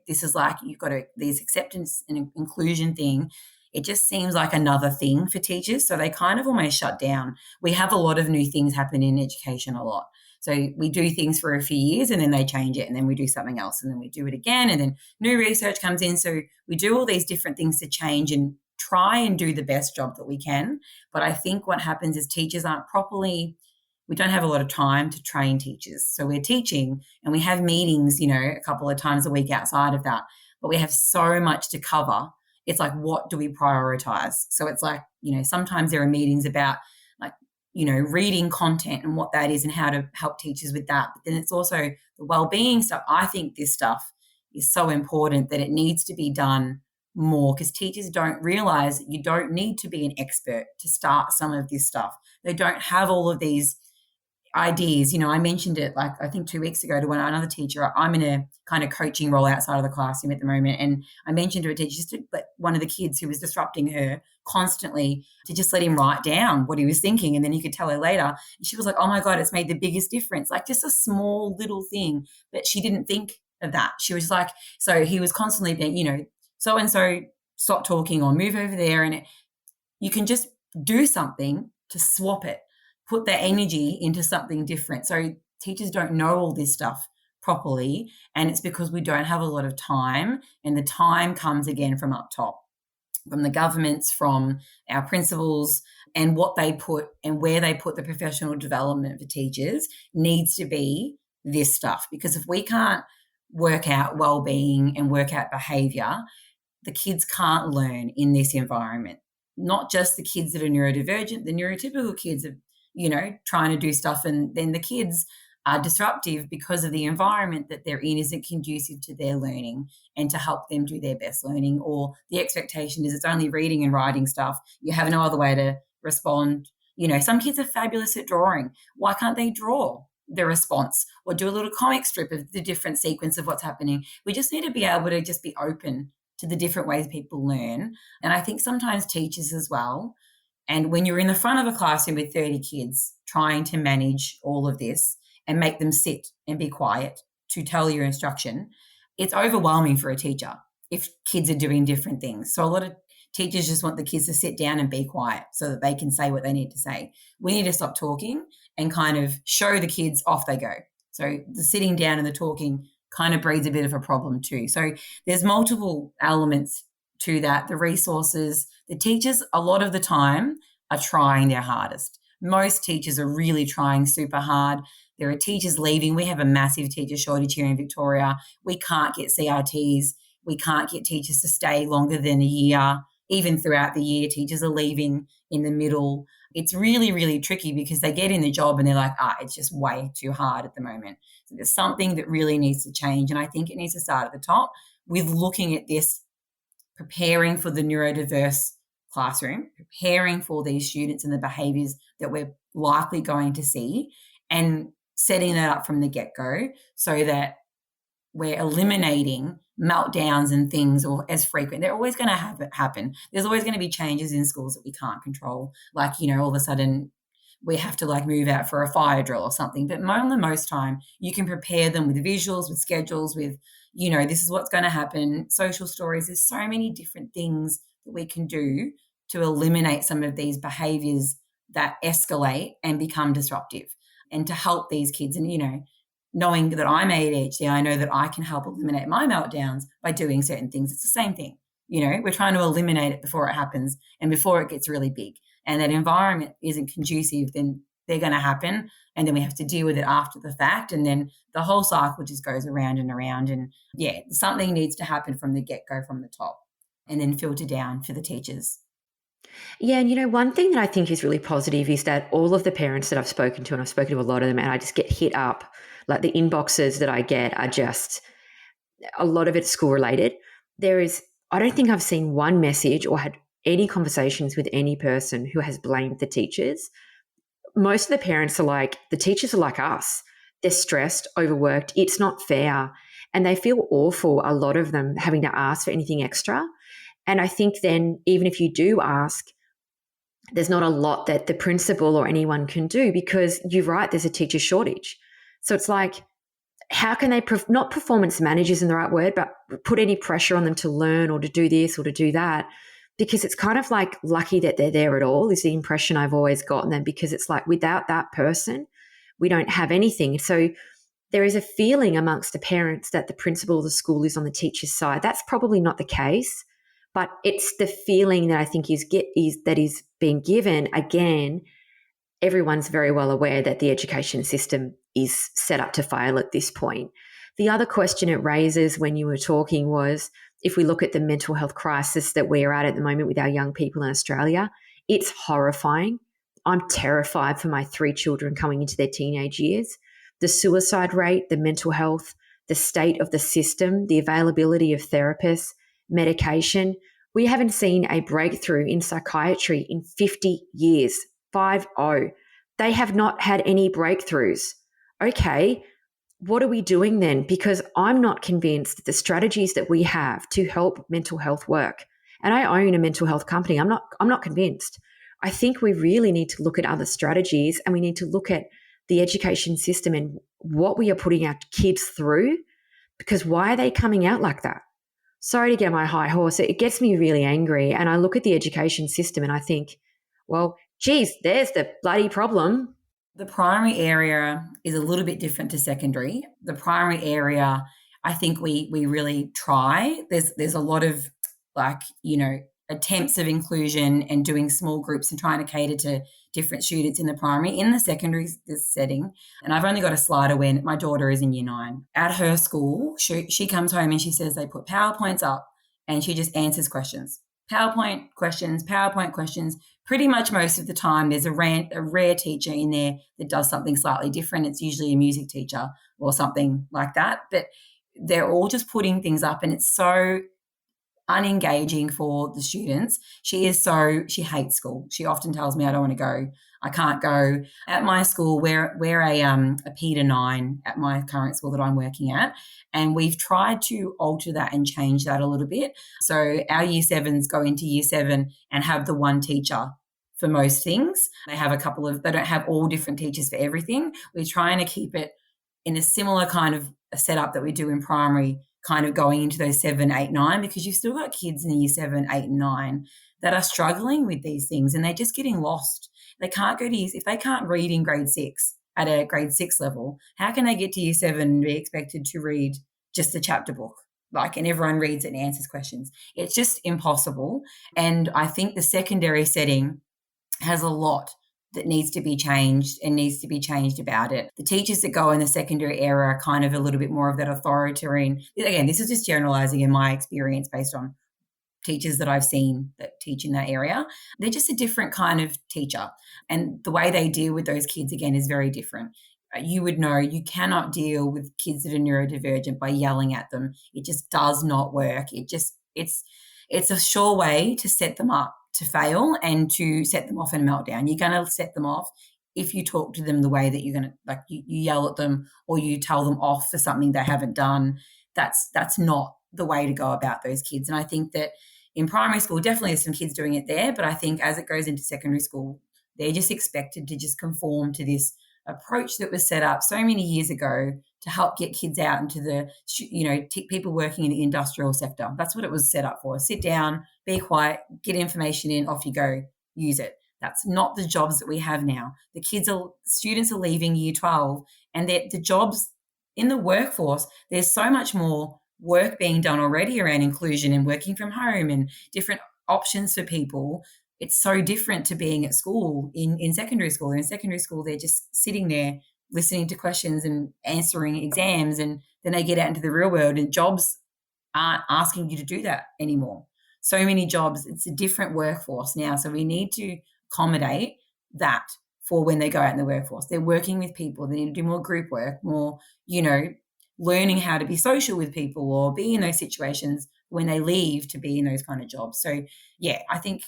this is like, you've got this acceptance and inclusion thing. It just seems like another thing for teachers. So they kind of almost shut down. We have a lot of new things happen in education a lot. So we do things for a few years and then they change it, and then we do something else and then we do it again, and then new research comes in. So we do all these different things to change and try and do the best job that we can. But I think what happens is teachers we don't have a lot of time to train teachers. So we're teaching and we have meetings, a couple of times a week outside of that, but we have so much to cover. It's like, what do we prioritize? So it's like, sometimes there are meetings about reading content and what that is and how to help teachers with that. But then it's also the wellbeing stuff. I think this stuff is so important that it needs to be done more, because teachers don't realize that you don't need to be an expert to start some of this stuff. They don't have all of these ideas. I mentioned it I think 2 weeks ago to another teacher. I'm in a kind of coaching role outside of the classroom at the moment, and I mentioned to a teacher just to let one of the kids who was disrupting her constantly to just let him write down what he was thinking, and then he could tell her later. And she was like, oh my God, it's made the biggest difference. Like, just a small little thing, but she didn't think of that. She was like, so he was constantly being, so-and-so, stop talking or move over there. And you can just do something to swap it, put that energy into something different. So teachers don't know all this stuff properly, and it's because we don't have a lot of time, and the time comes again from up top, from the governments, from our principals, and what they put and where they put the professional development for teachers needs to be this stuff. Because if we can't work out well-being and work out behaviour, the kids can't learn in this environment. Not just the kids that are neurodivergent, the neurotypical kids are trying to do stuff, and then the kids are disruptive because of the environment that they're in isn't conducive to their learning and to help them do their best learning. Or the expectation is it's only reading and writing stuff. You have no other way to respond. Some kids are fabulous at drawing. Why can't they draw the response or do a little comic strip of the different sequence of what's happening? We just need to be able to just be open to the different ways people learn. And I think sometimes teachers as well, and when you're in the front of a classroom with 30 kids trying to manage all of this and make them sit and be quiet to tell your instruction, it's overwhelming for a teacher if kids are doing different things. So a lot of teachers just want the kids to sit down and be quiet so that they can say what they need to say. We need to stop talking and kind of show the kids, off they go. So the sitting down and the talking kind of breeds a bit of a problem too. So there's multiple elements to that. The resources, the teachers a lot of the time are trying their hardest. Most teachers are really trying super hard. There are teachers leaving. We have a massive teacher shortage here in Victoria. We can't get CRTs. We can't get teachers to stay longer than a year. Even throughout the year, teachers are leaving in the middle. It's really, really tricky because they get in the job and they're like, it's just way too hard at the moment. So there's something that really needs to change. And I think it needs to start at the top with looking at this, preparing for the neurodiverse classroom, preparing for these students and the behaviours that we're likely going to see, and setting that up from the get-go so that we're eliminating meltdowns and things or as frequent. They're always going to happen. There's always going to be changes in schools that we can't control. Like, all of a sudden we have to move out for a fire drill or something. But most time you can prepare them with visuals, with schedules, with, this is what's going to happen, social stories. There's so many different things that we can do to eliminate some of these behaviours that escalate and become disruptive, and to help these kids. And, knowing that I'm ADHD, I know that I can help eliminate my meltdowns by doing certain things. It's the same thing. We're trying to eliminate it before it happens and before it gets really big. And that environment isn't conducive, then they're going to happen. And then we have to deal with it after the fact. And then the whole cycle just goes around and around. And something needs to happen from the get-go, from the top, and then filter down for the teachers. Yeah, and one thing that I think is really positive is that all of the parents that I've spoken to, and I've spoken to a lot of them, and I just get hit up, the inboxes that I get are just, a lot of it's school related. I don't think I've seen one message or had any conversations with any person who has blamed the teachers, most of the parents are like, the teachers are like us. They're stressed, overworked. It's not fair. And they feel awful, a lot of them, having to ask for anything extra. And I think then, even if you do ask, there's not a lot that the principal or anyone can do, because you're right, there's a teacher shortage. So it's like, how can they, not performance manage isn't the right word, but put any pressure on them to learn or to do this or to do that? Because it's kind of like lucky that they're there at all, is the impression I've always gotten them, because it's like without that person, we don't have anything. So there is a feeling amongst the parents that the principal of the school is on the teacher's side. That's probably not the case, but it's the feeling that I think is being given. Again, everyone's very well aware that the education system is set up to fail at this point. The other question it raises when you were talking was, if we look at the mental health crisis that we're at the moment with our young people in Australia, it's horrifying. I'm terrified for my 3 children coming into their teenage years. The suicide rate, the mental health, the state of the system, the availability of therapists, medication. We haven't seen a breakthrough in psychiatry in 50 years. 50. They have not had any breakthroughs. Okay, what are we doing then? Because I'm not convinced that the strategies that we have to help mental health work, and I own a mental health company, I'm not convinced. I think we really need to look at other strategies, and we need to look at the education system and what we are putting our kids through, because why are they coming out like that? Sorry to get my high horse. It gets me really angry. And I look at the education system and I think, well, geez, there's the bloody problem. The primary area is a little bit different to secondary. The primary area, I think we really try. There's a lot of attempts of inclusion and doing small groups and trying to cater to different students in the primary. In the secondary setting, and I've only got a slider when my daughter is in year 9. At her school, she comes home and she says they put PowerPoints up and she just answers questions. PowerPoint questions. Pretty much most of the time there's a rare teacher in there that does something slightly different. It's usually a music teacher or something like that. But they're all just putting things up, and it's so unengaging for the students. She hates school. She often tells me, I don't want to go. I can't go. At my school, we're a P to 9 at my current school that I'm working at, and we've tried to alter that and change that a little bit. So our year 7s go into year 7 and have the one teacher for most things. They don't have all different teachers for everything. We're trying to keep it in a similar kind of a setup that we do in primary, kind of going into those 7, 8, 9, because you've still got kids in year 7, 8, and 9 that are struggling with these things, and they're just getting lost. They can't go to if they can't read in grade 6 at a grade 6 level, how can they get to year 7 and be expected to read just the chapter book? And everyone reads it and answers questions. It's just impossible. And I think the secondary setting has a lot that needs to be changed about it. The teachers that go in the secondary area are kind of a little bit more of that authoritarian. Again, this is just generalizing in my experience based on teachers that I've seen that teach in that area. They're just a different kind of teacher. And the way they deal with those kids, again, is very different. You would know you cannot deal with kids that are neurodivergent by yelling at them. It just does not work. It's a sure way to set them up to fail and to set them off in a meltdown. You're going to set them off if you talk to them the way that you're going to, you yell at them or you tell them off for something they haven't done. That's not the way to go about those kids. And I think that in primary school, definitely there's some kids doing it there, but I think as it goes into secondary school, they're just expected to just conform to this approach that was set up so many years ago to help get kids out into the, people working in the industrial sector. That's what it was set up for. Sit down, be quiet, get information in, off you go, use it. That's not the jobs that we have now. Students are leaving year 12, and the jobs in the workforce, there's so much more work being done already around inclusion and working from home and different options for people. It's so different to being at school in secondary school. In secondary school, they're just sitting there listening to questions and answering exams, and then they get out into the real world and jobs aren't asking you to do that anymore. So many jobs, it's a different workforce now. So we need to accommodate that for when they go out in the workforce. They're working with people. They need to do more group work, more, learning how to be social with people or be in those situations when they leave to be in those kind of jobs. So, yeah, I think,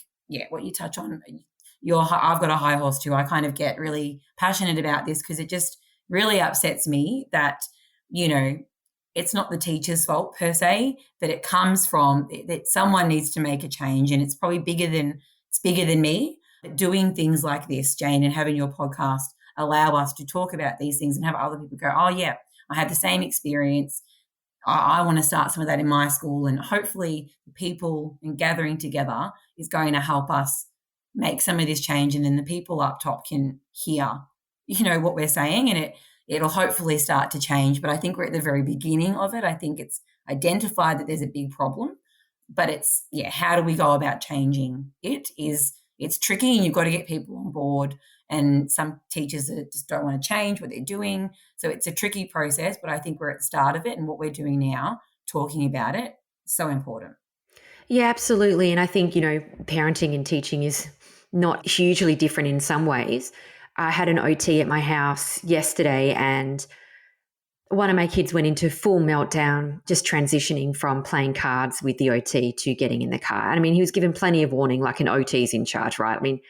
what you touch on, I've got a high horse too. I kind of get really passionate about this because it just really upsets me that, it's not the teacher's fault per se, but it comes from that someone needs to make a change, and it's probably bigger than me. But doing things like this, Jane, and having your podcast allow us to talk about these things and have other people go, oh yeah, I had the same experience. I want to start some of that in my school, and hopefully the people and gathering together is going to help us make some of this change, and then the people up top can hear, what we're saying, and it'll hopefully start to change. But I think we're at the very beginning of it. I think it's identified that there's a big problem, but it's, how do we go about changing it? It's tricky, and you've got to get people on board, and some teachers just don't want to change what they're doing. So it's a tricky process, but I think we're at the start of it, and what we're doing now, talking about it, is so important. Yeah, absolutely. And I think, parenting and teaching is not hugely different in some ways. I had an OT at my house yesterday, and one of my kids went into full meltdown, just transitioning from playing cards with the OT to getting in the car. And I mean, he was given plenty of warning, like an OT's in charge, right? I mean,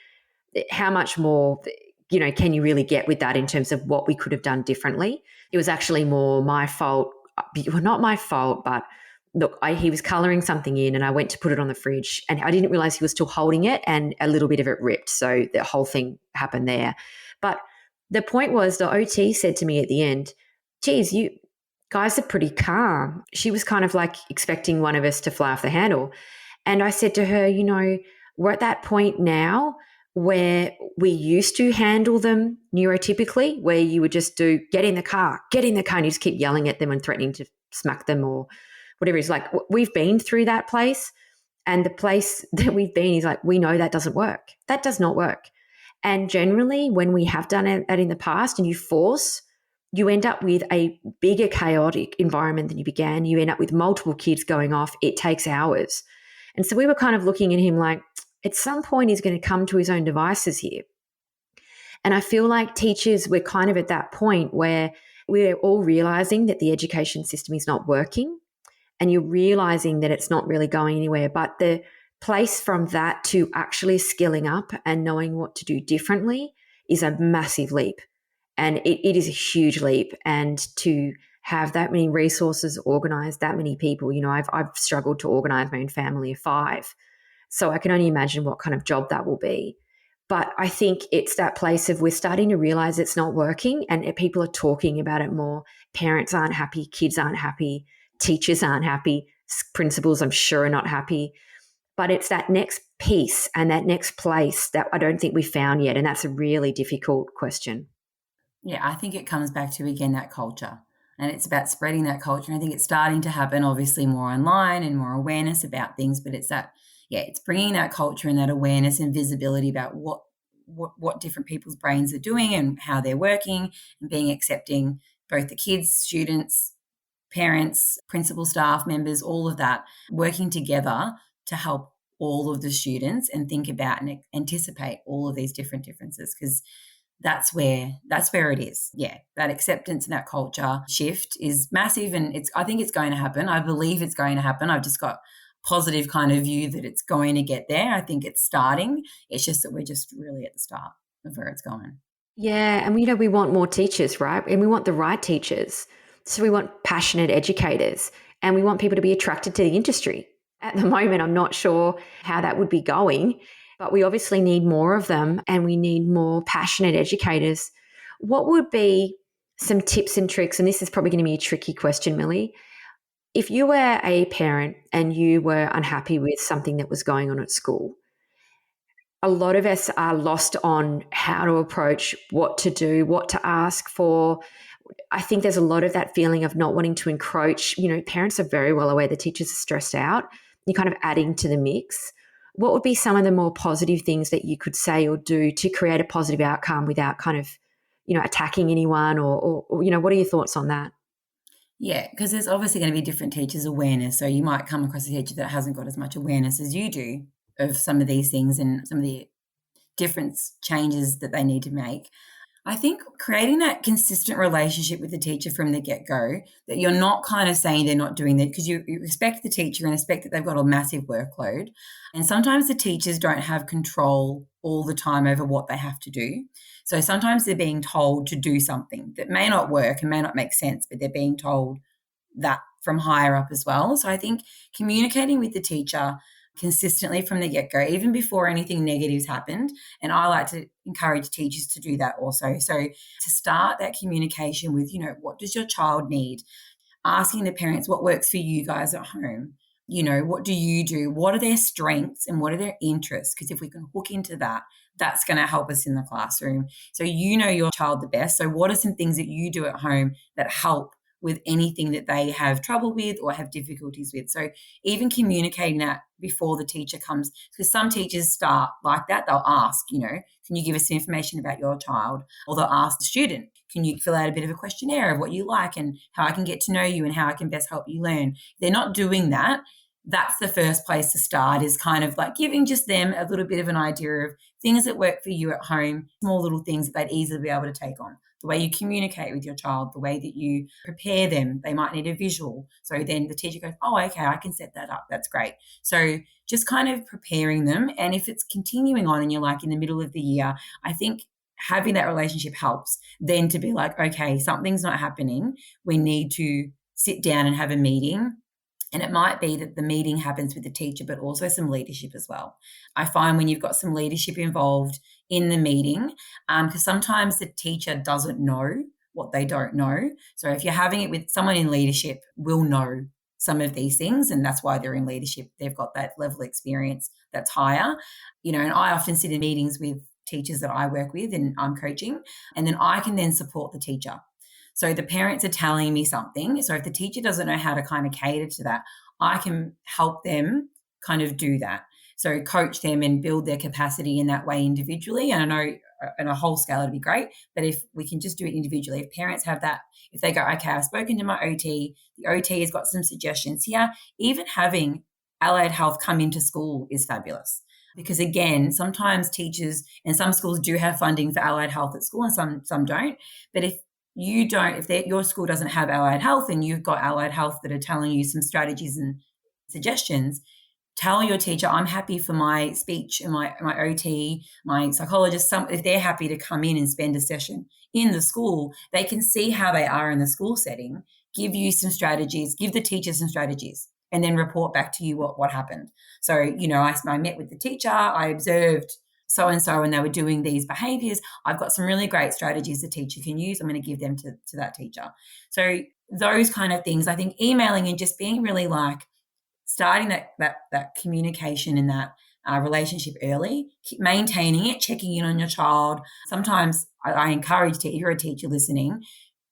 how much more, can you really get with that in terms of what we could have done differently? It was actually more my fault. Well, not my fault, but look, he was colouring something in, and I went to put it on the fridge, and I didn't realise he was still holding it, and a little bit of it ripped. So the whole thing happened there. But the point was, the OT said to me at the end, geez, you guys are pretty calm. She was kind of like expecting one of us to fly off the handle. And I said to her, we're at that point now where we used to handle them neurotypically, where you would just get in the car, and you just keep yelling at them and threatening to smack them or whatever. It's like, we've been through that place, and the place that we've been is like, we know that doesn't work. That does not work. And generally, when we have done it in the past and you end up with a bigger chaotic environment than you began. You end up with multiple kids going off. It takes hours. And so we were kind of looking at him like, at some point he's going to come to his own devices here. And I feel like teachers, we're kind of at that point where we're all realizing that the education system is not working, and you're realizing that it's not really going anywhere. But the place from that to actually skilling up and knowing what to do differently is a massive leap. And it is a huge leap. And to have that many resources, organize that many people, I've struggled to organize my own family of 5. So I can only imagine what kind of job that will be. But I think it's that place of we're starting to realize it's not working, and people are talking about it more. Parents aren't happy, kids aren't happy, teachers aren't happy, principals I'm sure are not happy. But it's that next piece and that next place that I don't think we found yet. And that's a really difficult question. Yeah, I think it comes back to, again, that culture, and it's about spreading that culture. And I think it's starting to happen, obviously, more online and more awareness about things, but it's that, it's bringing that culture and that awareness and visibility about what different people's brains are doing and how they're working, and being accepting, both the kids, students, parents, principal, staff members, all of that, working together to help all of the students and think about and anticipate all of these different differences, because that's where it is. Yeah, that acceptance and that culture shift is massive, and I think it's going to happen. I believe it's going to happen. I've just got positive kind of view that it's going to get there. I think it's starting. It's just that we're just really at the start of where it's going. Yeah, and we want more teachers, right? And we want the right teachers. So we want passionate educators, and we want people to be attracted to the industry. At the moment, I'm not sure how that would be going, but we obviously need more of them, and we need more passionate educators. What would be some tips and tricks? And this is probably going to be a tricky question, Millie. If you were a parent and you were unhappy with something that was going on at school, a lot of us are lost on how to approach, what to do, what to ask for. I think there's a lot of that feeling of not wanting to encroach. Parents are very well aware the teachers are stressed out. You're kind of adding to the mix. What would be some of the more positive things that you could say or do to create a positive outcome without kind of, attacking anyone or what are your thoughts on that? Yeah, because there's obviously going to be different teachers' awareness. So you might come across a teacher that hasn't got as much awareness as you do of some of these things and some of the different changes that they need to make. I think creating that consistent relationship with the teacher from the get-go, that you're not kind of saying they're not doing that, because you respect the teacher and expect that they've got a massive workload. And sometimes the teachers don't have control all the time over what they have to do. So sometimes they're being told to do something that may not work and may not make sense, but they're being told that from higher up as well. So I think communicating with the teacher consistently from the get-go, even before anything negatives happened. And I like to encourage teachers to do that also. So to start that communication with, what does your child need? Asking the parents what works for you guys at home. What do you do? What are their strengths and what are their interests? Because if we can hook into that, that's going to help us in the classroom. So you know your child the best. So what are some things that you do at home that help with anything that they have trouble with or have difficulties with? So even communicating that before the teacher comes, because some teachers start like that. They'll ask, can you give us some information about your child? Or they'll ask the student, can you fill out a bit of a questionnaire of what you like and how I can get to know you and how I can best help you learn? If they're not doing that, that's the first place to start, is kind of like giving just them a little bit of an idea of things that work for you at home, small little things that they'd easily be able to take on. The way you communicate with your child, the way that you prepare them. They might need a visual. So then the teacher goes, oh, okay, I can set that up. That's great. So just kind of preparing them. And if it's continuing on and you're like in the middle of the year, I think having that relationship helps then to be like, okay, something's not happening. We need to sit down and have a meeting. And it might be that the meeting happens with the teacher, but also some leadership as well. I find when you've got some leadership involved in the meeting, because sometimes the teacher doesn't know what they don't know. So if you're having it with someone in leadership, will know some of these things, and that's why they're in leadership. They've got that level of experience that's higher. And I often sit in meetings with teachers that I work with and I'm coaching, and then I can then support the teacher. So the parents are telling me something. So if the teacher doesn't know how to kind of cater to that, I can help them kind of do that. So coach them and build their capacity in that way individually. And I know on a whole scale it'd be great, but if we can just do it individually, if parents have that, if they go, okay, I've spoken to my OT, the OT has got some suggestions here, even having allied health come into school is fabulous. Because again, sometimes teachers and some schools do have funding for allied health at school and some don't. But if your school doesn't have allied health and you've got allied health that are telling you some strategies and suggestions, tell your teacher, I'm happy for my speech and my OT, my psychologist, if they're happy to come in and spend a session in the school, they can see how they are in the school setting, give you some strategies, give the teacher some strategies, and then report back to you what happened. So, I met with the teacher, I observed so-and-so and they were doing these behaviors. I've got some really great strategies the teacher can use. I'm going to give them to that teacher. So those kind of things, I think emailing and just being really like starting that communication and that relationship early, maintaining it, checking in on your child. Sometimes I encourage, if you're a teacher listening,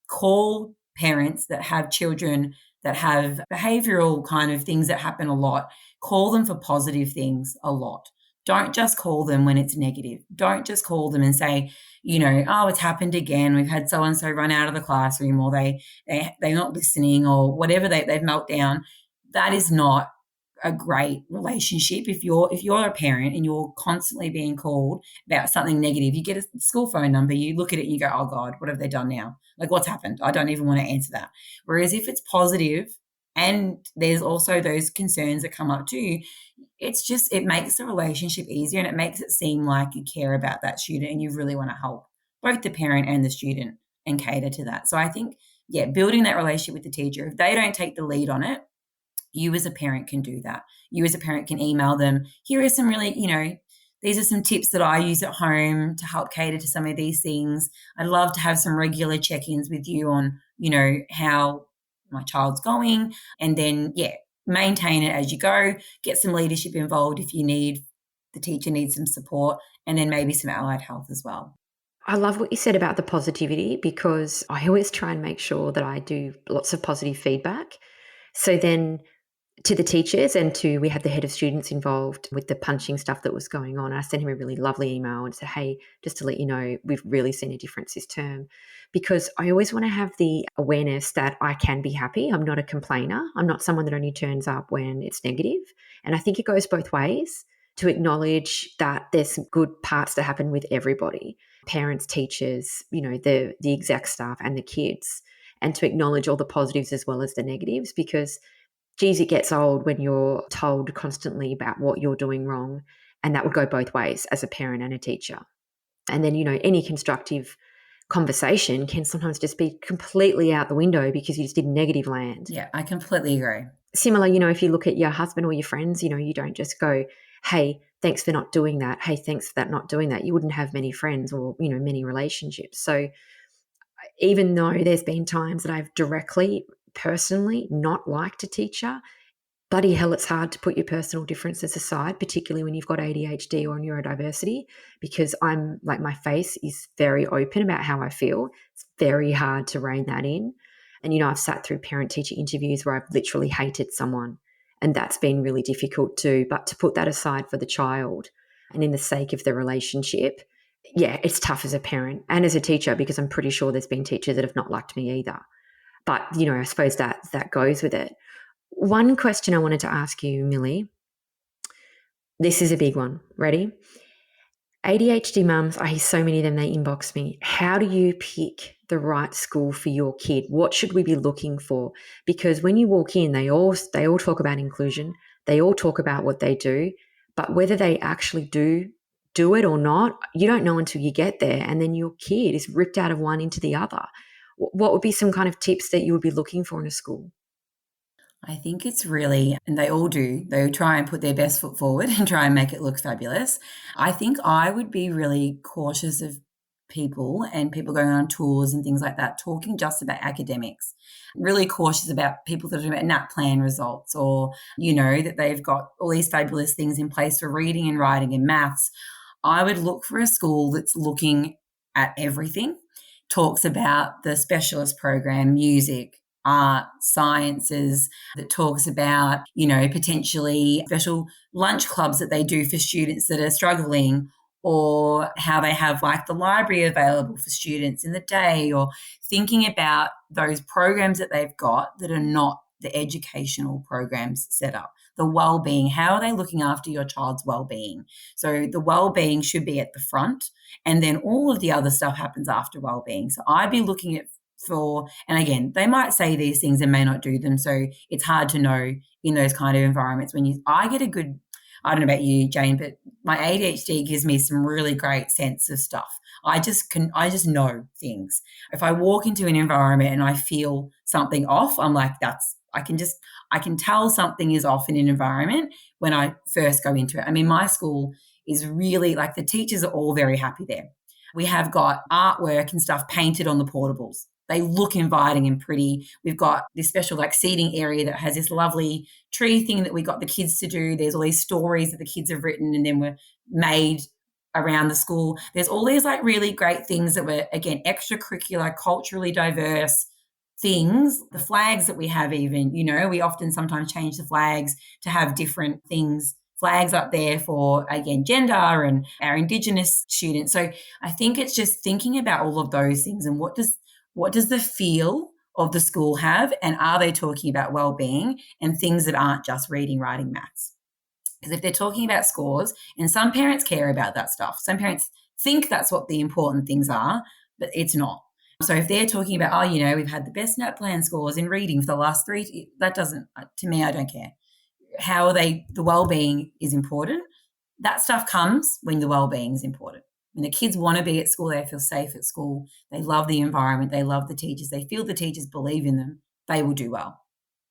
call parents that have children that have behavioral kind of things that happen a lot. Call them for positive things a lot. Don't just call them when it's negative. Don't just call them and say, oh, it's happened again. We've had so-and-so run out of the classroom, or they're not listening, or whatever, they've meltdown. That is not a great relationship. If you're a parent and you're constantly being called about something negative, you get a school phone number, you look at it and you go, oh God, what have they done now? Like, what's happened? I don't even want to answer that. Whereas if it's positive and there's also those concerns that come up too, it makes the relationship easier and it makes it seem like you care about that student and you really want to help both the parent and the student and cater to that. So I think, building that relationship with the teacher, if they don't take the lead on it, you as a parent can do that. You as a parent can email them. Here are some really, these are some tips that I use at home to help cater to some of these things. I'd love to have some regular check-ins with you on, how my child's going, and then, maintain it as you go. Get some leadership involved if the teacher needs some support, and then maybe some allied health as well. I love what you said about the positivity, because I always try and make sure that I do lots of positive feedback. So then to the teachers and we had the head of students involved with the punching stuff that was going on. I sent him a really lovely email and said, hey, just to let you know, we've really seen a difference this term, because I always want to have the awareness that I can be happy. I'm not a complainer. I'm not someone that only turns up when it's negative. And I think it goes both ways, to acknowledge that there's some good parts that happen with everybody. parents, teachers, the exec staff and the kids, and to acknowledge all the positives as well as the negatives, because geez, it gets old when you're told constantly about what you're doing wrong. And that would go both ways as a parent and a teacher. And then, any constructive conversation can sometimes just be completely out the window because you just did negative land. Yeah, I completely agree. Similar, if you look at your husband or your friends, you don't just go, hey, thanks for not doing that. Hey, thanks for that not doing that. You wouldn't have many friends or, many relationships. So even though there's been times that I've directly, personally not liked a teacher, bloody hell, it's hard to put your personal differences aside, particularly when you've got ADHD or neurodiversity, because I'm like, my face is very open about how I feel. It's very hard to rein that in. And, I've sat through parent-teacher interviews where I've literally hated someone, and that's been really difficult too. But to put that aside for the child and in the sake of the relationship, yeah, it's tough as a parent and as a teacher, because I'm pretty sure there's been teachers that have not liked me either. But, I suppose that goes with it. One question I wanted to ask you, Millie. This is a big one. Ready? ADHD mums, I hear so many of them, they inbox me. How do you pick the right school for your kid? What should we be looking for? Because when you walk in, they all talk about inclusion. They all talk about what they do, but whether they actually do it or not, you don't know until you get there, and then your kid is ripped out of one into the other. What would be some kind of tips that you would be looking for in a school? I think it's really, and they all do, they try and put their best foot forward and try and make it look fabulous. I think I would be really cautious of people and people going on tours and things like that, talking just about academics, really cautious about people that are talking about NAT plan results, or, that they've got all these fabulous things in place for reading and writing and maths. I would look for a school that's looking at everything, talks about the specialist program, music, art, sciences, that talks about, potentially special lunch clubs that they do for students that are struggling, or how they have like the library available for students in the day, or thinking about those programs that they've got that are not the educational programs set up. The well-being, how are they looking after your child's well-being? So the well-being should be at the front, and then all of the other stuff happens after well-being. So I'd be looking at and again, they might say these things and may not do them. So it's hard to know in those kind of environments I get a good, I don't know about you, Jane, but my ADHD gives me some really great sense of stuff. I just know things. If I walk into an environment and I feel something off, I'm like, I can tell something is off in an environment when I first go into it. I mean, my school is really like, the teachers are all very happy there. We have got artwork and stuff painted on the portables. They look inviting and pretty. We've got this special like seating area that has this lovely tree thing that we got the kids to do. There's all these stories that the kids have written and then were made around the school. There's all these like really great things that were, again, extracurricular, culturally diverse things. The flags that we have even, we often sometimes change the flags to have different things, flags up there for, again, gender and our Indigenous students. So I think it's just thinking about all of those things and what does the feel of the school have, and are they talking about well-being and things that aren't just reading, writing, maths? Because if they're talking about scores, and some parents care about that stuff, some parents think that's what the important things are, but it's not. So if they're talking about, we've had the best NAT plan scores in reading for the last 3, that doesn't, to me, I don't care. How are they, the well-being is important. That stuff comes when the well-being is important. When the kids want to be at school, they feel safe at school, they love the environment, they love the teachers, they feel the teachers believe in them, they will do well.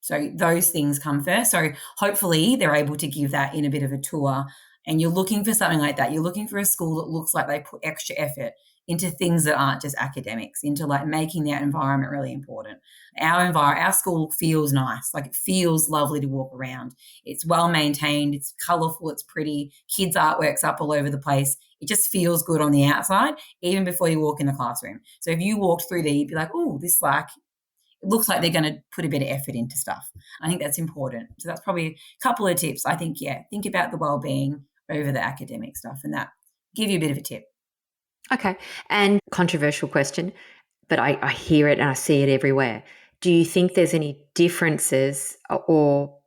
So those things come first. So hopefully they're able to give that in a bit of a tour, and you're looking for something like that. You're looking for a school that looks like they put extra effort into things that aren't just academics, into like making that environment really important. Our school feels nice, like it feels lovely to walk around. It's well maintained, it's colourful, it's pretty, kids' artwork's up all over the place. It just feels good on the outside, even before you walk in the classroom. So if you walked through there, you'd be like, oh, this like, it looks like they're going to put a bit of effort into stuff. I think that's important. So that's probably a couple of tips. I think, think about the well-being over the academic stuff, and that give you a bit of a tip. Okay. And controversial question, but I hear it and I see it everywhere. Do you think there's any differences or,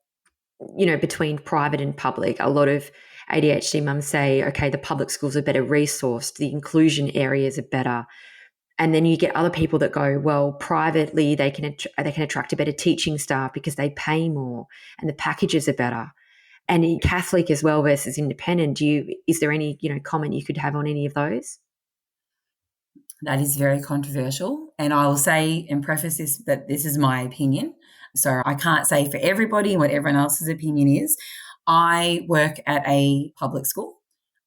between private and public? A lot of ADHD mums say, okay, the public schools are better resourced, the inclusion areas are better. And then you get other people that go, well, privately they can attract a better teaching staff because they pay more and the packages are better. And in Catholic as well versus independent, is there any, comment you could have on any of those? That is very controversial. And I will say and preface this that this is my opinion. So I can't say for everybody what everyone else's opinion is. I work at a public school.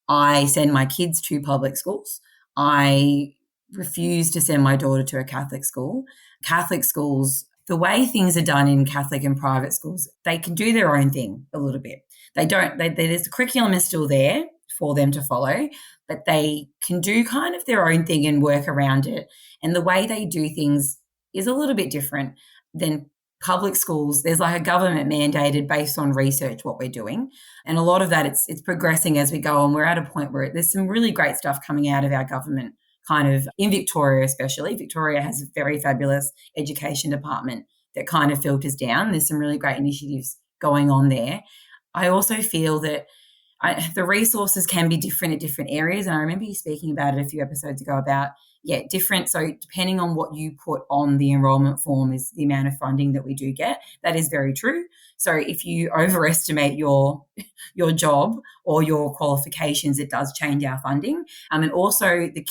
I send my kids to public schools. I refuse to send my daughter to a Catholic school. Catholic schools, the way things are done in Catholic and private schools, they can do their own thing a little bit. There's the curriculum is still there for them to follow, but they can do kind of their own thing and work around it. And the way they do things is a little bit different than public schools. There's like a government mandated based on research what we're doing. And a lot of that, it's progressing as we go. And we're at a point where there's some really great stuff coming out of our government, kind of in Victoria especially. Victoria has a very fabulous education department that kind of filters down. There's some really great initiatives going on there. I also feel that the resources can be different at different areas. And I remember you speaking about it a few episodes ago about, different. So depending on what you put on the enrolment form is the amount of funding that we do get. That is very true. So if you overestimate your job or your qualifications, it does change our funding. And also the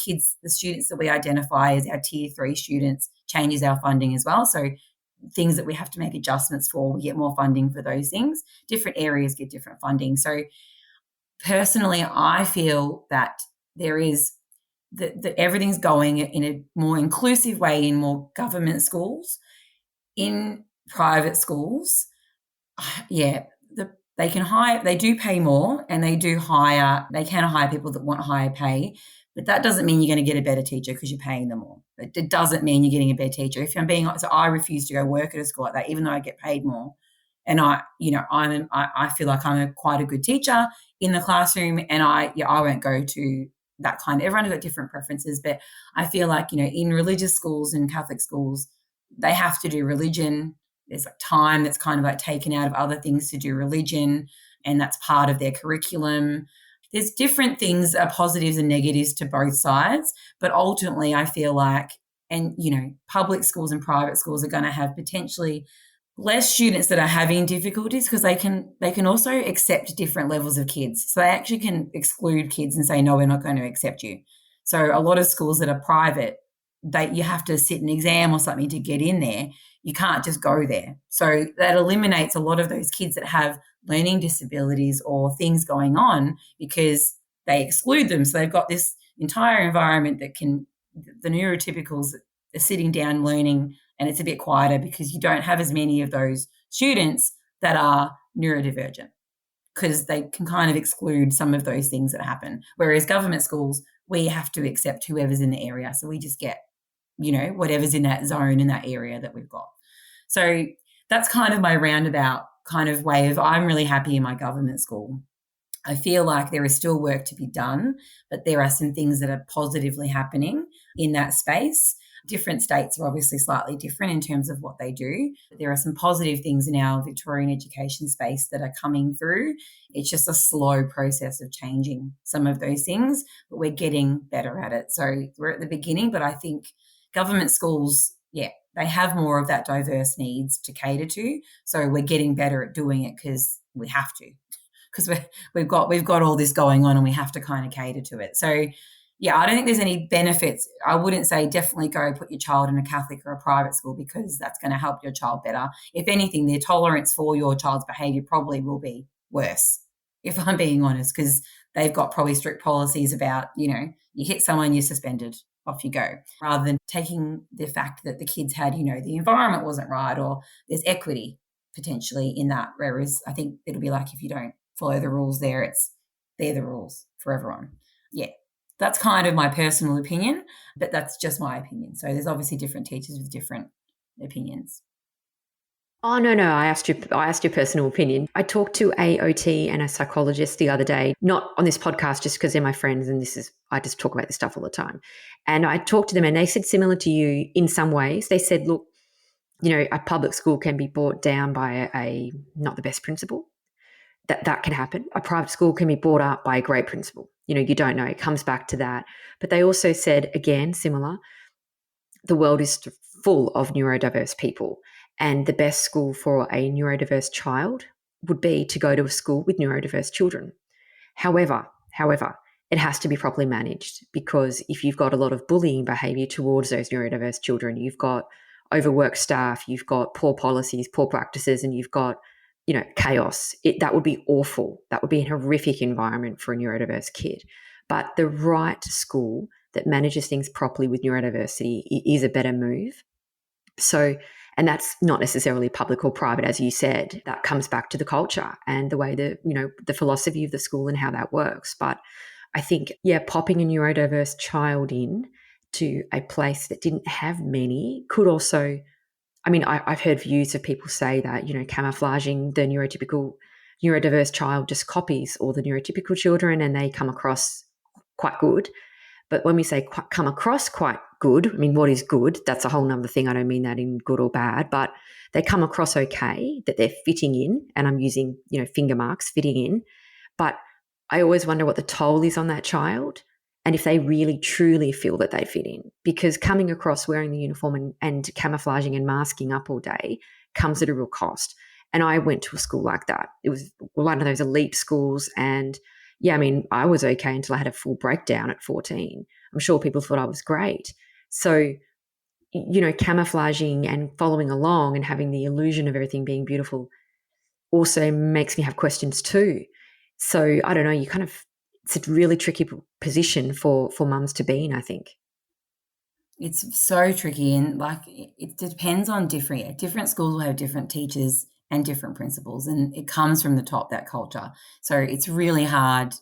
students that we identify as our tier 3 students changes our funding as well. So things that we have to make adjustments for, we get more funding for those things. Different areas get different funding. So personally, I feel that there is that everything's going in a more inclusive way in more government schools. In private schools, they can hire, they do pay more, and they can hire people that want higher pay, but that doesn't mean you're going to get a better teacher because you're paying them more. It doesn't mean you're getting a better teacher. If I'm being honest, so I refuse to go work at a school like that, even though I get paid more. And I feel like I'm quite a good teacher in the classroom, and I won't go to that kind of, everyone has got different preferences, but I feel like, in religious schools and Catholic schools, they have to do religion. There's like time that's kind of like taken out of other things to do religion, and that's part of their curriculum. There's different things, positives and negatives to both sides, but ultimately I feel like, and public schools and private schools are going to have potentially less students that are having difficulties because they can also accept different levels of kids. So they actually can exclude kids and say, no, we're not going to accept you. So a lot of schools that are private, you have to sit an exam or something to get in there. You can't just go there. So that eliminates a lot of those kids that have learning disabilities or things going on because they exclude them. So they've got this entire environment the neurotypicals are sitting down learning, and it's a bit quieter because you don't have as many of those students that are neurodivergent because they can kind of exclude some of those things that happen. Whereas government schools, we have to accept whoever's in the area. So we just get, whatever's in that zone, in that area that we've got. So that's kind of my roundabout kind of way of, I'm really happy in my government school. I feel like there is still work to be done, but there are some things that are positively happening in that space. Different states are obviously slightly different in terms of what they do. But there are some positive things in our Victorian education space that are coming through. It's just a slow process of changing some of those things, but we're getting better at it. So we're at the beginning, but I think government schools, they have more of that diverse needs to cater to. So we're getting better at doing it because we have to, because we've got all this going on and we have to kind of cater to it. So I don't think there's any benefits. I wouldn't say definitely go put your child in a Catholic or a private school because that's going to help your child better. If anything, their tolerance for your child's behaviour probably will be worse, if I'm being honest, because they've got probably strict policies about, you hit someone, you're suspended, off you go, rather than taking the fact that the kids had, the environment wasn't right or there's equity potentially in that. Whereas I think it'll be like if you don't follow the rules there, they're the rules for everyone. That's kind of my personal opinion, but that's just my opinion. So there's obviously different teachers with different opinions. Oh, no, I asked your personal opinion. I talked to a OT and a psychologist the other day, not on this podcast just because they're my friends and I just talk about this stuff all the time. And I talked to them and they said similar to you in some ways. They said, look, a public school can be brought down by a not the best principal. that can happen. A private school can be brought up by a great principal. You don't know. It comes back to that. But they also said, again, similar, the world is full of neurodiverse people. And the best school for a neurodiverse child would be to go to a school with neurodiverse children. However, it has to be properly managed, because if you've got a lot of bullying behaviour towards those neurodiverse children, you've got overworked staff, you've got poor policies, poor practices, and you've got, chaos. That would be awful. That would be a horrific environment for a neurodiverse kid. But the right school that manages things properly with neurodiversity is a better move. So, and that's not necessarily public or private, as you said. That comes back to the culture and the way the philosophy of the school and how that works. But I think, popping a neurodiverse child in to a place that didn't have many could also, I've heard views of people say that, camouflaging the neurodiverse child just copies all the neurotypical children and they come across quite good. But when we say come across quite good, what is good? That's a whole nother thing. I don't mean that in good or bad, but they come across okay, that they're fitting in, and I'm using, finger marks, fitting in. But I always wonder what the toll is on that child and if they really truly feel that they fit in, because coming across wearing the uniform and camouflaging and masking up all day comes at a real cost. And I went to a school like that. It was one of those elite schools, and I was okay until I had a full breakdown at 14. I'm sure people thought I was great. So, camouflaging and following along and having the illusion of everything being beautiful also makes me have questions too. So I don't know, it's a really tricky position for mums to be in, I think. It's so tricky, and it depends on different schools will have different teachers and different principals, and it comes from the top, that culture. So it's really hard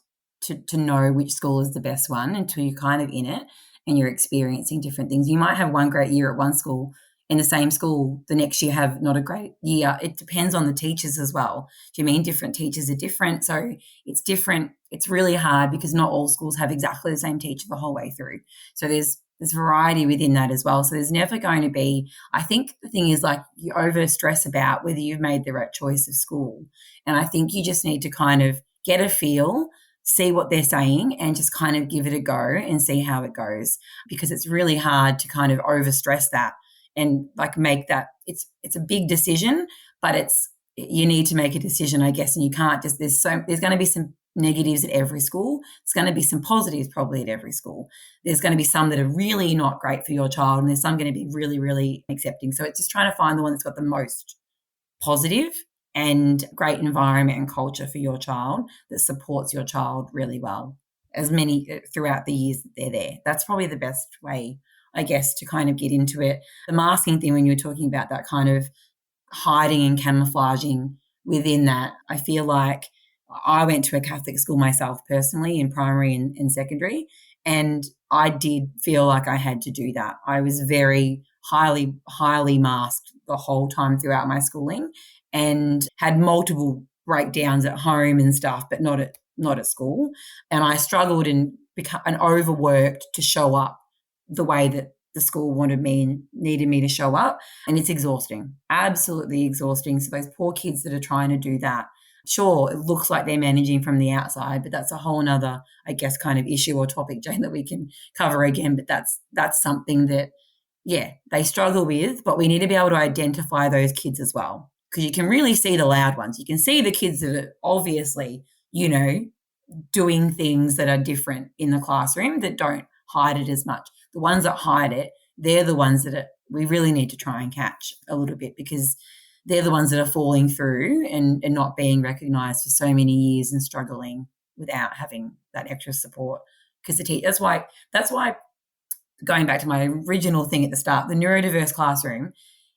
to know which school is the best one until you're kind of in it and you're experiencing different things. You might have one great year at one school, in the same school the next year have not a great year. It depends on the teachers as well. Do you mean different teachers are different? So it's different. It's really hard because not all schools have exactly the same teacher the whole way through. So there's variety within that as well. So there's never going to be, I think the thing is, you over stress about whether you've made the right choice of school. And I think you just need to kind of get a feel, see what they're saying, and just kind of give it a go and see how it goes, because it's really hard to kind of over stress that and make that. It's a big decision, but you need to make a decision, I guess, and you can't just, there's going to be some negatives at every school. There's going to be some positives probably at every school. There's going to be some that are really not great for your child, and there's some going to be really, really accepting. So it's just trying to find the one that's got the most positive and great environment and culture for your child that supports your child really well, as many throughout the years that they're there. That's probably the best way, I guess, to kind of get into it. The masking thing, when you were talking about that kind of hiding and camouflaging within that, I feel like I went to a Catholic school myself personally in primary and secondary, and I did feel like I had to do that. I was very highly, highly masked the whole time throughout my schooling, and had multiple breakdowns at home and stuff, but not at school. And I struggled and overworked to show up the way that the school wanted me and needed me to show up. And it's exhausting, absolutely exhausting. So those poor kids that are trying to do that, sure, it looks like they're managing from the outside, but that's a whole nother, I guess, kind of issue or topic, Jane, that we can cover again. But that's something that, they struggle with, but we need to be able to identify those kids as well, because you can really see the loud ones. You can see the kids that are obviously, doing things that are different in the classroom that don't hide it as much. The ones that hide it, they're the ones that we really need to try and catch a little bit, because they're the ones that are falling through and not being recognised for so many years and struggling without having that extra support. Because that's why going back to my original thing at the start, the neurodiverse classroom,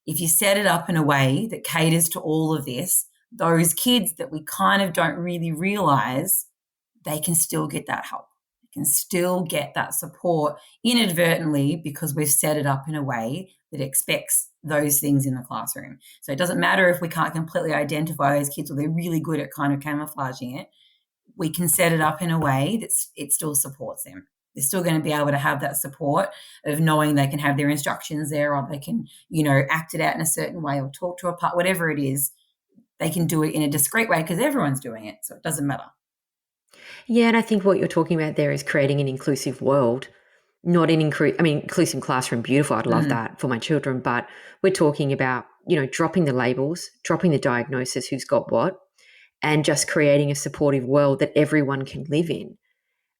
if you set it up in a way that caters to all of this, those kids that we kind of don't really realise, they can still get that help. They can still get that support inadvertently, because we've set it up in a way that expects those things in the classroom. So it doesn't matter if we can't completely identify those kids, or they're really good at kind of camouflaging it. We can set it up in a way that it still supports them. They're still going to be able to have that support of knowing they can have their instructions there, or they can, act it out in a certain way, or talk to a part, whatever it is. they can do it in a discreet way because everyone's doing it, so it doesn't matter. Yeah, and I think what you're talking about there is creating an inclusive world, not an inclusive classroom, beautiful. I'd love that for my children, but we're talking about, dropping the labels, dropping the diagnosis, who's got what, and just creating a supportive world that everyone can live in.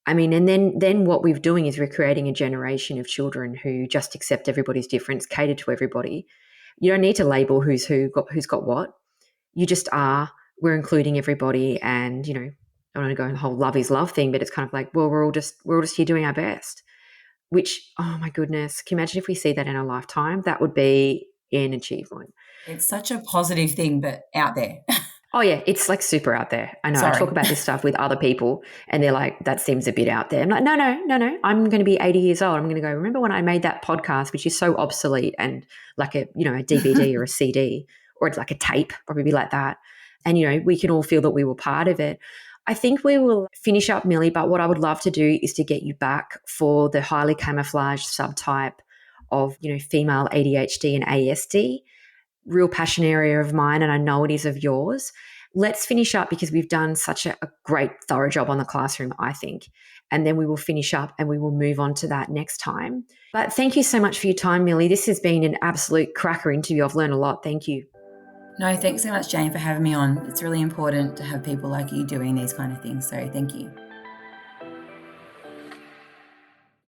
I mean, and then what we're doing is we're creating a generation of children who just accept everybody's difference, cater to everybody. You don't need to label who's got what. You just are. We're including everybody, and I don't want to go on the whole love is love thing, but it's kind of like, well, we're all just here doing our best. Which, oh my goodness, can you imagine if we see that in a lifetime? That would be an achievement. It's such a positive thing, but out there. Oh yeah, it's like super out there. I know. Sorry. I talk about this stuff with other people and they're like, that seems a bit out there. I'm like, no. I'm going to be 80 years old. I'm going to go, remember when I made that podcast, which is so obsolete and like a DVD or a CD, or it's like a tape, probably be like that. And, we can all feel that we were part of it. I think we will finish up, Millie, but what I would love to do is to get you back for the highly camouflaged subtype of, female ADHD and ASD. Real passion area of mine, and I know it is of yours. Let's finish up because we've done such a great, thorough job on the classroom, I think. And then we will finish up and we will move on to that next time. But thank you so much for your time, Millie. This has been an absolute cracker interview. I've learned a lot. Thank you. No, thanks so much, Jane, for having me on. It's really important to have people like you doing these kind of things. So thank you.